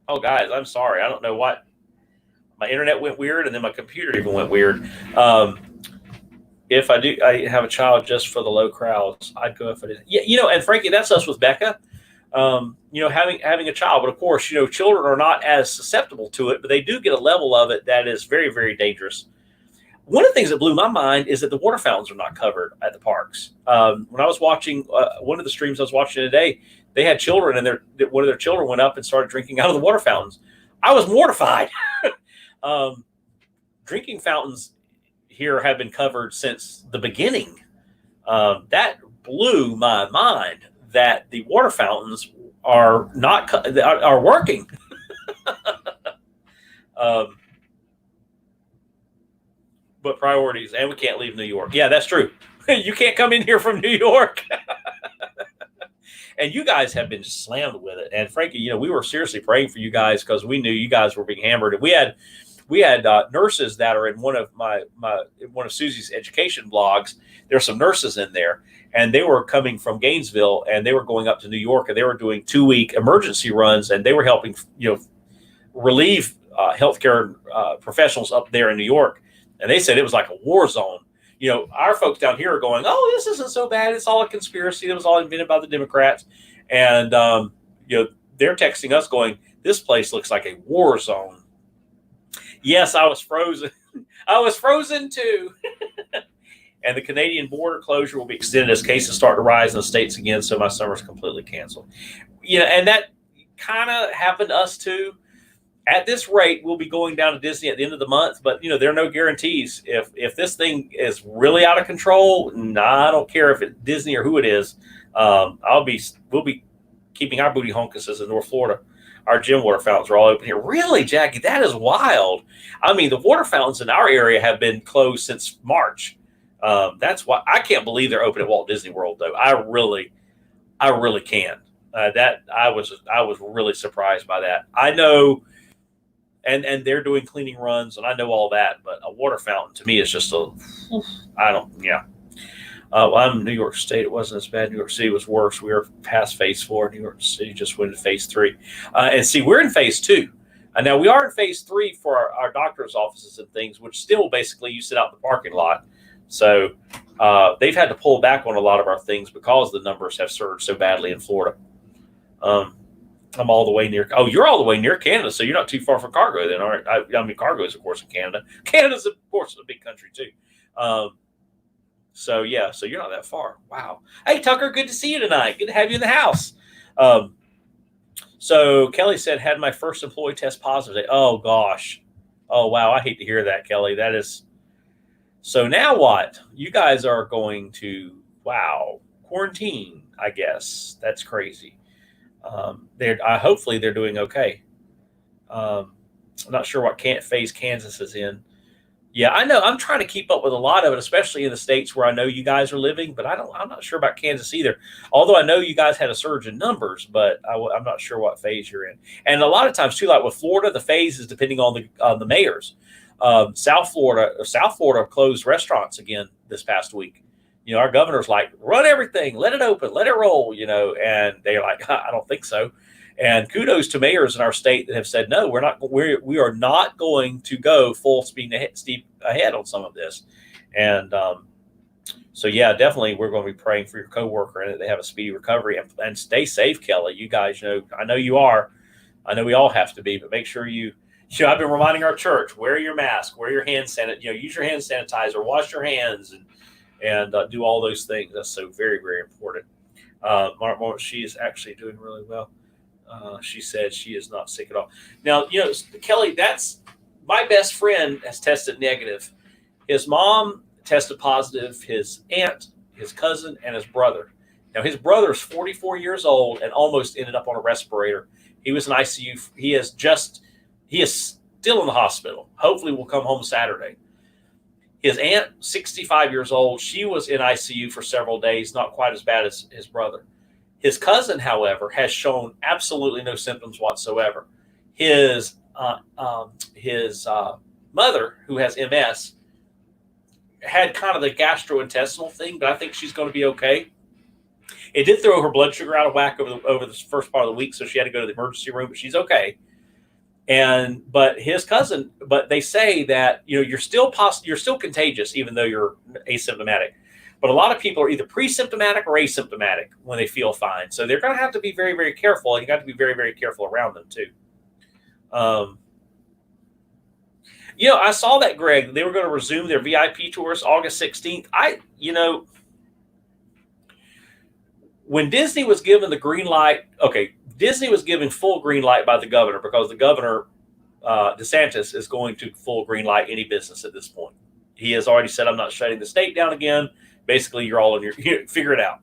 oh, guys, I'm sorry. I don't know what my internet went weird, and then my computer even went weird. If I have a child just for the low crowds, I'd go if I did. Yeah, and Frankie, that's us with Becca. Having a child, but of course, children are not as susceptible to it, but they do get a level of it that is very, very dangerous. One of the things that blew my mind is that the water fountains are not covered at the parks. When I was watching one of the streams I was watching today, they had children, and one of their children went up and started drinking out of the water fountains. I was mortified. Drinking fountains here have been covered since the beginning. That blew my mind that the water fountains are not are working. But priorities, and we can't leave New York. Yeah, that's true. You can't come in here from New York. And you guys have been slammed with it. And Frankie, we were seriously praying for you guys because we knew you guys were being hammered. And we had nurses that are in one of Susie's education blogs. There are some nurses in there, and they were coming from Gainesville, and they were going up to New York, and they were doing 2-week emergency runs, and they were helping relieve healthcare professionals up there in New York. And they said it was like a war zone. Our folks down here are going, "Oh, this isn't so bad. It's all a conspiracy. It was all invented by the Democrats." And they're texting us going, "This place looks like a war zone." Yes, I was frozen. I was frozen too. And the Canadian border closure will be extended as cases start to rise in the states again. So my summer's completely canceled. And that kind of happened to us too. At this rate, we'll be going down to Disney at the end of the month, but there are no guarantees. If this thing is really out of control, I don't care if it's Disney or who it is. We'll be keeping our booty honkuses in North Florida. Our gym water fountains are all open here. Really, Jackie? That is wild. I mean, the water fountains in our area have been closed since March. That's why I can't believe they're open at Walt Disney World, though. I really can. That I was really surprised by that. I know and they're doing cleaning runs, and I know all that. But a water fountain to me is just a, I don't, yeah. Well, I'm in New York State. It wasn't as bad. New York City was worse. We were past phase 4. New York City just went into phase 3. And see, we're in phase 2. And now we are in phase 3 for our doctor's offices and things, which still basically you sit out in the parking lot. So they've had to pull back on a lot of our things because the numbers have surged so badly in Florida. I'm all the way near. Oh, you're all the way near Canada, so you're not too far from Cargo then, all right? I mean, Cargo is, of course, in Canada. Canada's, of course, a big country, too. So, yeah, so you're not that far. Wow. Hey, Tucker, good to see you tonight. Good to have you in the house. So Kelly said, had my first employee test positive. Oh, gosh. Oh, wow. I hate to hear that, Kelly. That is. So now what? You guys are going to, wow, quarantine, I guess. That's crazy. Hopefully they're doing okay. I'm not sure what phase Kansas is in. Yeah, I know. I'm trying to keep up with a lot of it, especially in the states where I know you guys are living. But I'm not sure about Kansas either. Although I know you guys had a surge in numbers, but I'm not sure what phase you're in. And a lot of times too, like with Florida, the phase is depending on the mayors. South Florida closed restaurants again this past week. You know, our governor's like, run everything, let it open, let it roll. You know, and they're like, I don't think so. And kudos to mayors in our state that have said, no, we are not going to go full speed ahead on some of this. And so, yeah, definitely we're going to be praying for your coworker and that they have a speedy recovery and stay safe, Kelly. You guys know, I know you are. I know we all have to be, but make sure I've been reminding our church, wear your mask, wear your hand sanitizer, use your hand sanitizer, wash your hands and do all those things. That's so very, very important. She is actually doing really well. She said she is not sick at all. Now, Kelly, that's my best friend has tested negative. His mom tested positive, his aunt, his cousin, and his brother. Now, his brother is 44 years old and almost ended up on a respirator. He was in ICU. He is still in the hospital. Hopefully will come home Saturday. His aunt, 65 years old, she was in ICU for several days, not quite as bad as his brother. His cousin, however, has shown absolutely no symptoms whatsoever. His mother, who has MS, had kind of the gastrointestinal thing, but I think she's going to be okay. It did throw her blood sugar out of whack over the first part of the week, so she had to go to the emergency room, but she's okay. But his cousin, but they say that you're still contagious even though you're asymptomatic. But a lot of people are either pre-symptomatic or asymptomatic when they feel fine. So they're going to have to be very, very careful. And you got to be very, very careful around them too. I saw that, Greg, they were going to resume their VIP tours August 16th. When Disney was given the green light, Disney was given full green light by the governor because the governor, DeSantis, is going to full green light any business at this point. He has already said, I'm not shutting the state down again. Basically, you're all in figure it out.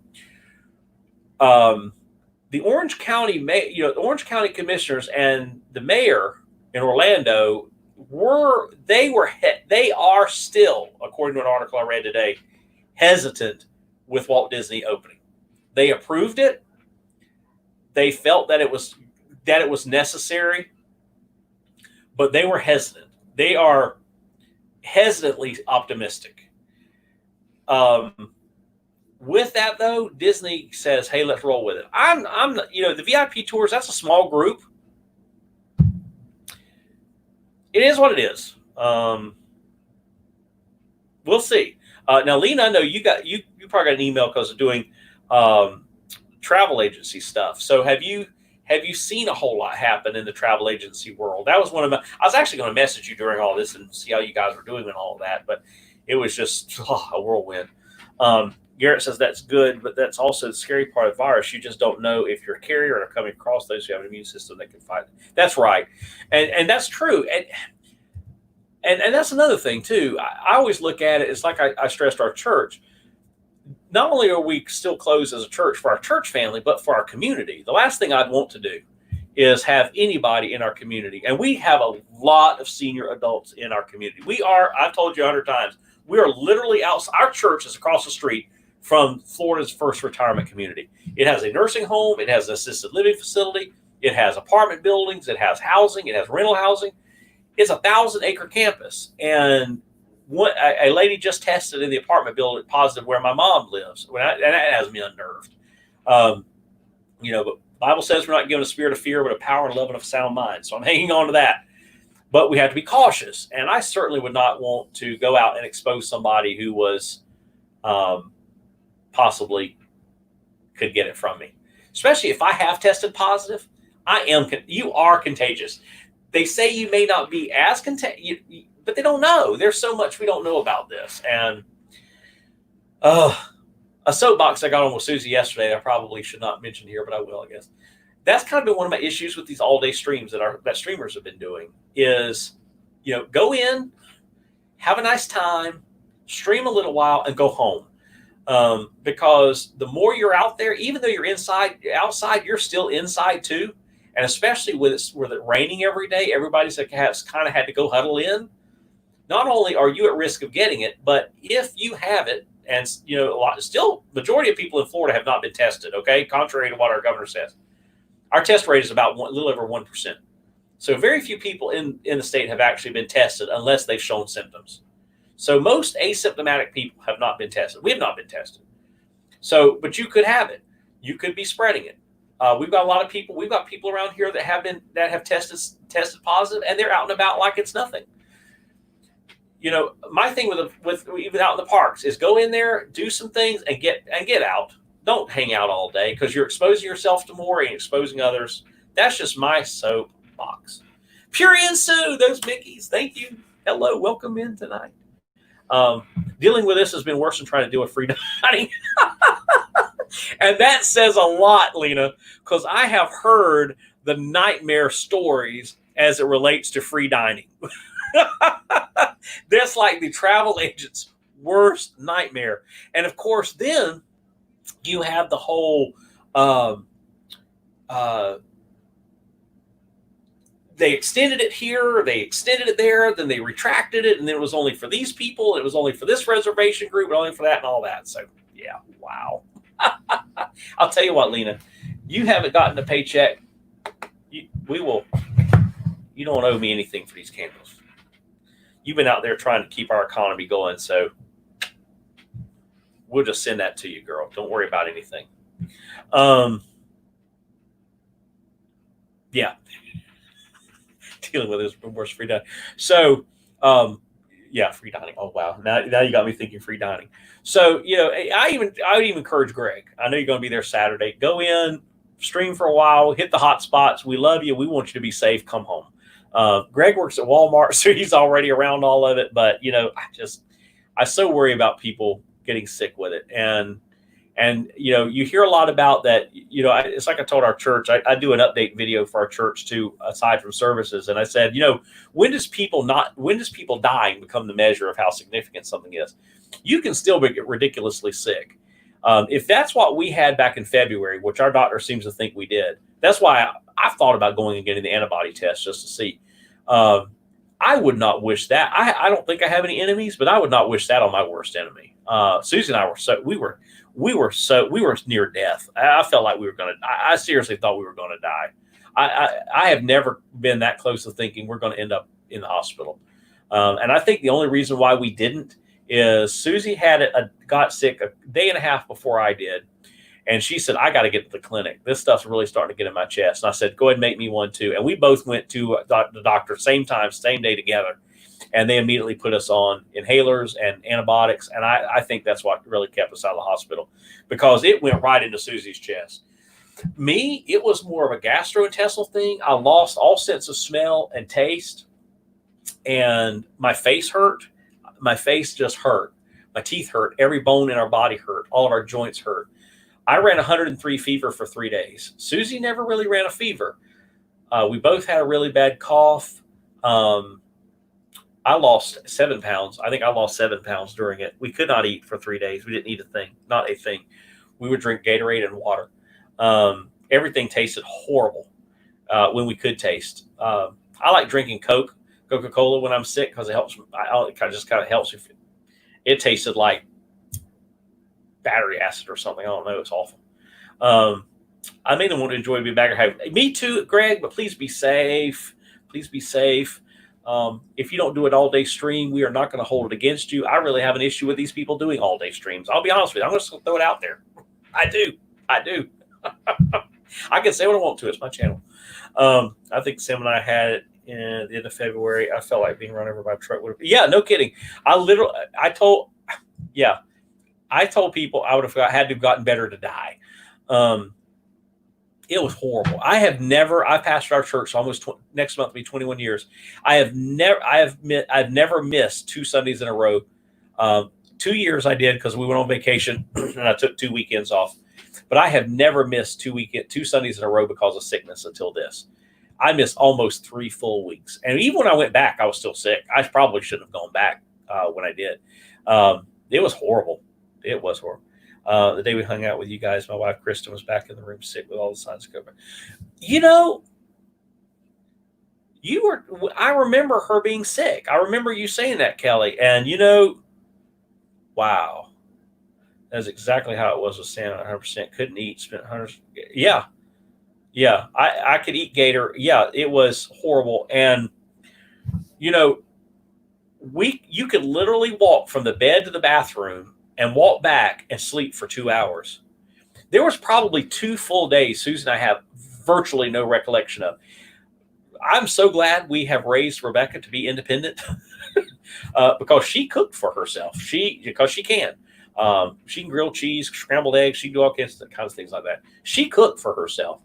The Orange County, the Orange County commissioners and the mayor in Orlando they are still, according to an article I read today, hesitant with Walt Disney opening. They approved it. They felt that it was necessary, but they were hesitant. They are hesitantly optimistic. With that though, Disney says, "Hey, let's roll with it." I'm the VIP tours. That's a small group. It is what it is. We'll see. Now, Lena, I know you probably got an email because of doing travel agency stuff. So have you seen a whole lot happen in the travel agency world? That was I was actually going to message you during all this and see how you guys were doing and all of that, but it was just a whirlwind. Garrett says that's good, but that's also the scary part of the virus. You just don't know if you're a carrier or coming across those who have an immune system that can fight it. That's right. And that's true. And that's another thing too. I always look at it, it's like I stressed our church. Not only are we still closed as a church for our church family, but for our community. The last thing I'd want to do is have anybody in our community. And we have a lot of senior adults in our community. I've told you 100 times, we are literally outside. Our church is across the street from Florida's first retirement community. It has a nursing home. It has an assisted living facility. It has apartment buildings. It has housing. It has rental housing. It's a 1,000-acre campus, and a lady just tested in the apartment building positive where my mom lives, and that has me unnerved. Um, but the Bible says we're not given a spirit of fear, but a power and love and of sound mind. So I'm hanging on to that. But we have to be cautious, and I certainly would not want to go out and expose somebody who was possibly could get it from me, especially if I have tested positive. You are contagious. They say you may not be as contagious, but they don't know. There's so much we don't know about this. And a soapbox I got on with Susie yesterday, I probably should not mention here, but I will, I guess. That's kind of been one of my issues with these all-day streams that streamers have been doing is, go in, have a nice time, stream a little while, and go home. Because the more you're out there, even though you're outside, you're still inside too. And especially with it raining every day, everybody's kind of had to go huddle in. Not only are you at risk of getting it, but if you have it, and majority of people in Florida have not been tested. Okay, contrary to what our governor says, our test rate is about a little over 1%. So very few people in the state have actually been tested unless they've shown symptoms. So most asymptomatic people have not been tested. We have not been tested. So, but you could have it. You could be spreading it. We've got a lot of people. We've got people around here that have tested positive, and they're out and about like it's nothing. My thing with even out in the parks is go in there, do some things, and get out. Don't hang out all day because you're exposing yourself to more and exposing others. That's just my soapbox. Puri and Sue, those Mickeys. Thank you. Hello, welcome in tonight. Dealing with this has been worse than trying to deal with free dining. And that says a lot, Lena, because I have heard the nightmare stories as it relates to free dining. That's like the travel agent's worst nightmare. And of course, then you have the whole they extended it here, they extended it there, then they retracted it, and then it was only for these people, it was only for this reservation group, and only for that and all that. So, yeah, wow. I'll tell you what, Lena, you haven't gotten a paycheck. You don't owe me anything for these candles. You've been out there trying to keep our economy going, so we'll just send that to you, girl. Don't worry about anything. Yeah. Dealing with this worse free dining. So, free dining. Oh wow! Now you got me thinking free dining. So I would even encourage Greg. I know you're going to be there Saturday. Go in, stream for a while, hit the hot spots. We love you. We want you to be safe. Come home. Greg works at Walmart, so he's already around all of it. But I so worry about people getting sick with it, and you hear a lot about that. It's like I told our church. I do an update video for our church too, aside from services, and I said, when does people dying become the measure of how significant something is? You can still get ridiculously sick. If that's what we had back in February, which our doctor seems to think we did, that's why I've thought about going and getting the antibody test just to see. I would not wish that. I don't think I have any enemies, but I would not wish that on my worst enemy. Susie and I were near death. I felt like we were going to. I seriously thought we were going to die. I have never been that close to thinking we're going to end up in the hospital. And I think the only reason why we didn't is Susie got sick a day and a half before I did. And she said, I got to get to the clinic. This stuff's really starting to get in my chest. And I said, go ahead and make me one too. And we both went to the doctor same time, same day together. And they immediately put us on inhalers and antibiotics. And I think that's what really kept us out of the hospital because it went right into Susie's chest. Me, it was more of a gastrointestinal thing. I lost all sense of smell and taste. And my face hurt. My face just hurt. My teeth hurt. Every bone in our body hurt. All of our joints hurt. I ran 103 fever for 3 days. Susie never really ran a fever. We both had a really bad cough. I lost 7 pounds. I think I lost 7 pounds during it. We could not eat for 3 days. We didn't eat a thing, not a thing. We would drink Gatorade and water. Everything tasted horrible when we could taste. I like drinking Coca-Cola when I'm sick because it helps. It just kind of helps. It tasted like battery acid or something. I don't know. It's awful. I made them want to enjoy being back. Me too, Greg, but please be safe. Please be safe. If you don't do an all-day stream, we are not going to hold it against you. I really have an issue with these people doing all-day streams. I'll be honest with you. I'm just going to throw it out there. I do. I can say what I want to. It's my channel. I think Sam and I had it in the end of February. I felt like being run over by a truck. Yeah, no kidding. I told people I would have had to have gotten better to die. It was horrible. I've pastored our church almost next month will be 21 years. I've never missed 2 Sundays in a row. 2 years I did because we went on vacation and I took 2 weekends off. But I have never missed 2 Sundays in a row because of sickness until this. I missed almost 3 full weeks. And even when I went back, I was still sick. I probably shouldn't have gone back when I did. It was horrible. It was horrible. The day we hung out with you guys, my wife, Kristen, was back in the room sick with all the signs of COVID. I remember her being sick. I remember you saying that, Kelly. And, wow. That's exactly how it was with Sam. 100% couldn't eat, spent hundreds. Yeah. I could eat gator. Yeah, it was horrible. And, you could literally walk from the bed to the bathroom and walk back and sleep for 2 hours. There was probably 2 full days Susan and I have virtually no recollection of. I'm so glad we have raised Rebecca to be independent because she cooked for herself. Because she can. She can grill cheese, scrambled eggs. She can do all kinds of things like that. She cooked for herself.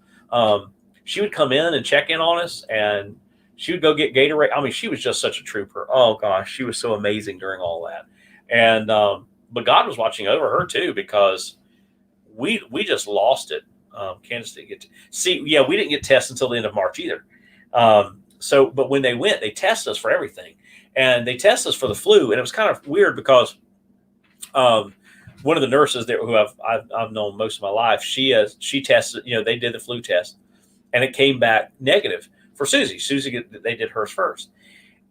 She would come in and check in on us, and she would go get Gatorade. I mean, she was just such a trooper. Oh gosh, she was so amazing during all that. And but God was watching over her too, because we just lost it. Kansas didn't get we didn't get tested until the end of March either. But when they went, they tested us for everything, and they tested us for the flu, and it was kind of weird because one of the nurses there who I've known most of my life, she tested. They did the flu test, and it came back negative for Susie. They did hers first,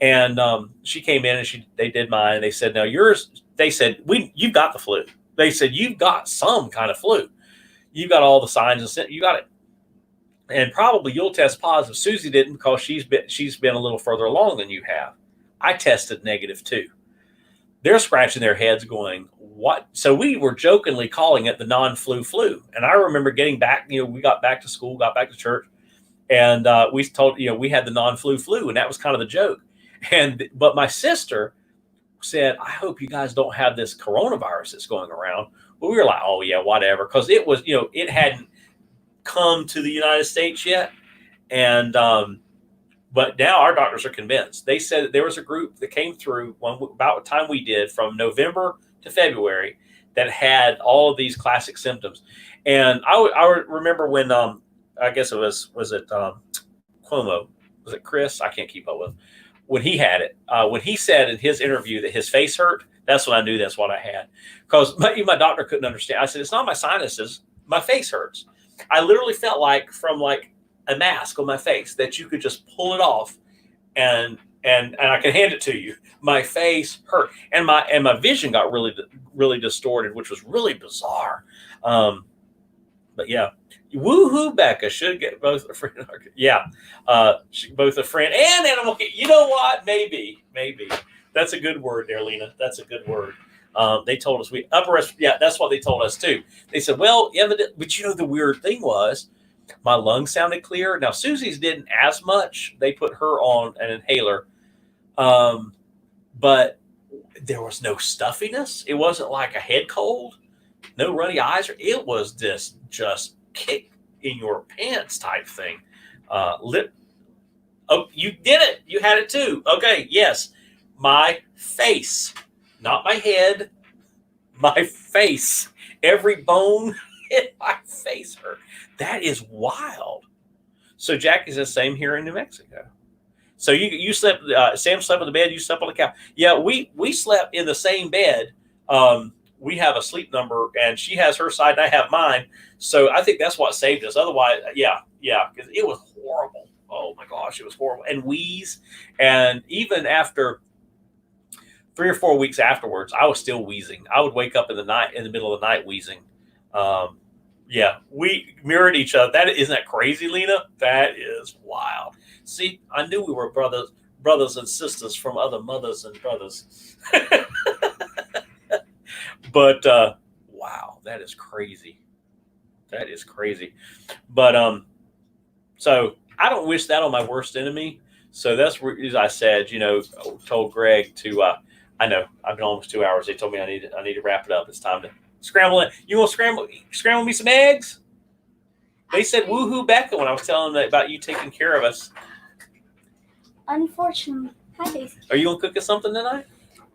and she came in and they did mine. And they said, "Now yours." They said, "You've got the flu." They said, "You've got some kind of flu. You've got all the signs and you got it, and probably you'll test positive." Susie didn't because she's been a little further along than you have. I tested negative too. They're scratching their heads going, what? So we were jokingly calling it the non-flu flu. And I remember getting back, we got back to school, got back to church, and we told, we had the non-flu flu, and that was kind of the joke. But my sister said, "I hope you guys don't have this coronavirus that's going around." Well, we were like, "Oh yeah, whatever." Because it was, it hadn't come to the United States yet. And, but now our doctors are convinced. They said that there was a group that came through about the time we did, from November to February, that had all of these classic symptoms. And I remember when, I guess was it Cuomo? Was it Chris? I can't keep up with. When he had it, when he said in his interview that his face hurt, that's when I knew that's what I had. Because my doctor couldn't understand. I said, "It's not my sinuses. My face hurts." I literally felt like from a mask on my face that you could just pull it off, and I can hand it to you. My face hurt, and my vision got really distorted, which was really bizarre. But yeah, woohoo, Becca should get both a friend. Yeah, both a friend and animal. You know what? Maybe that's a good word there, Lena. That's a good word. They told us that's what they told us too. They said, "Well, yeah, but the weird thing was, my lungs sounded clear." Now Susie's didn't as much. They put her on an inhaler, but there was no stuffiness. It wasn't like a head cold, no runny eyes. It was just kick in your pants type thing. Oh, you did it. You had it too. Okay, yes. My face, not my head, my face. Every bone in my face hurt. That is wild. So Jackie says, "Same here in New Mexico." So you slept. Sam slept on the bed. You slept on the couch. Yeah, we slept in the same bed. We have a sleep number, and she has her side, and I have mine. So I think that's what saved us. Otherwise, yeah, because it was horrible. Oh my gosh, it was horrible. And wheeze, and even after 3 or 4 weeks afterwards, I was still wheezing. I would wake up in the middle of the night wheezing. Yeah, we mirrored each other. Isn't that crazy, Lena? That is wild. See, I knew we were brothers and sisters from other mothers and brothers. But wow, that is crazy. That is crazy. But so I don't wish that on my worst enemy. So that's where, as I said, told Greg to. I know I've been almost 2 hours. They told me I need to wrap it up. It's time to scramble it. You want to scramble me some eggs? They said woohoo Becca when I was telling them about you taking care of us. Unfortunately, hi Daisy. Are you gonna cook us something tonight?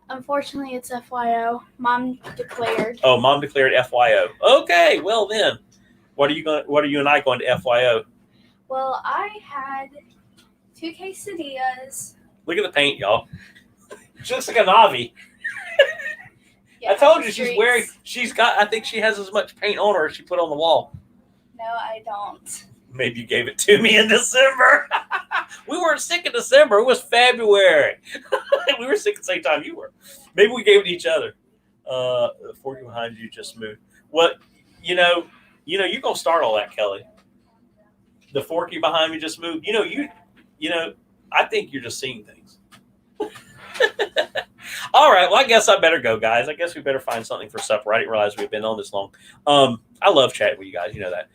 Unfortunately, it's FYO. Mom declared. Oh, Mom declared FYO. Okay, well then, what are you and I going to FYO? Well, I had 2 quesadillas. Look at the paint, y'all. She looks like a Navi. Yeah, I told you I think she has as much paint on her as she put on the wall. No, I don't. Maybe you gave it to me in December. We weren't sick in December. It was February. We were sick at the same time you were. Maybe we gave it to each other. The fork behind you just moved. What, you're going to start all that, Kelly. The forky behind me just moved. I think you're just seeing things. All right. Well, I guess I better go, guys. I guess we better find something for supper. I didn't realize we've been on this long. I love chatting with you guys. You know that.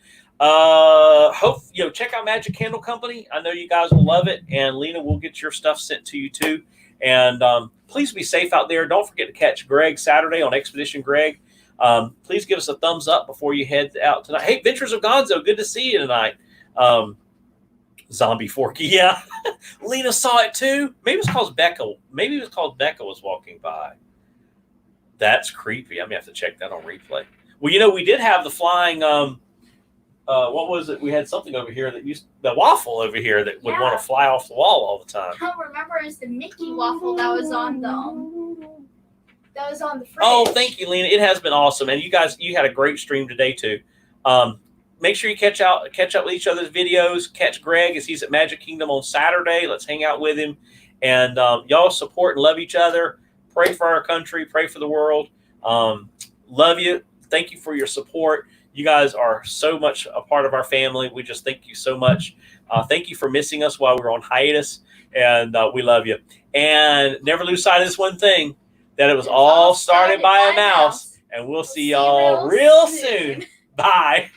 Check out Magic Candle Company. I know you guys will love it. And Lena will get your stuff sent to you too. And please be safe out there. Don't forget to catch Greg Saturday on Expedition Greg. Please give us a thumbs up before you head out tonight. Hey, Ventures of Gonzo, good to see you tonight. Zombie Forky, yeah. Lena saw it too. Maybe it was called Becca. Maybe it was called Becca was walking by. That's creepy. I'm gonna have to check that on replay. Well, we did have the flying. What was it? We had something over here the waffle over here that would want to fly off the wall all the time. I don't remember. It was the Mickey waffle that was on the fridge. Oh, thank you, Lena. It has been awesome, and you guys, you had a great stream today too. Make sure you catch up with each other's videos. Catch Greg as he's at Magic Kingdom on Saturday. Let's hang out with him, and y'all support and love each other. Pray for our country. Pray for the world. Love you. Thank you for your support. You guys are so much a part of our family. We just thank you so much. Thank you for missing us while we were on hiatus, and we love you. And never lose sight of this one thing, that it was all started by a mouse. And we'll see y'all real soon. Bye.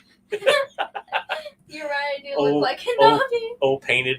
You're right. I do look like a Navi. Old painted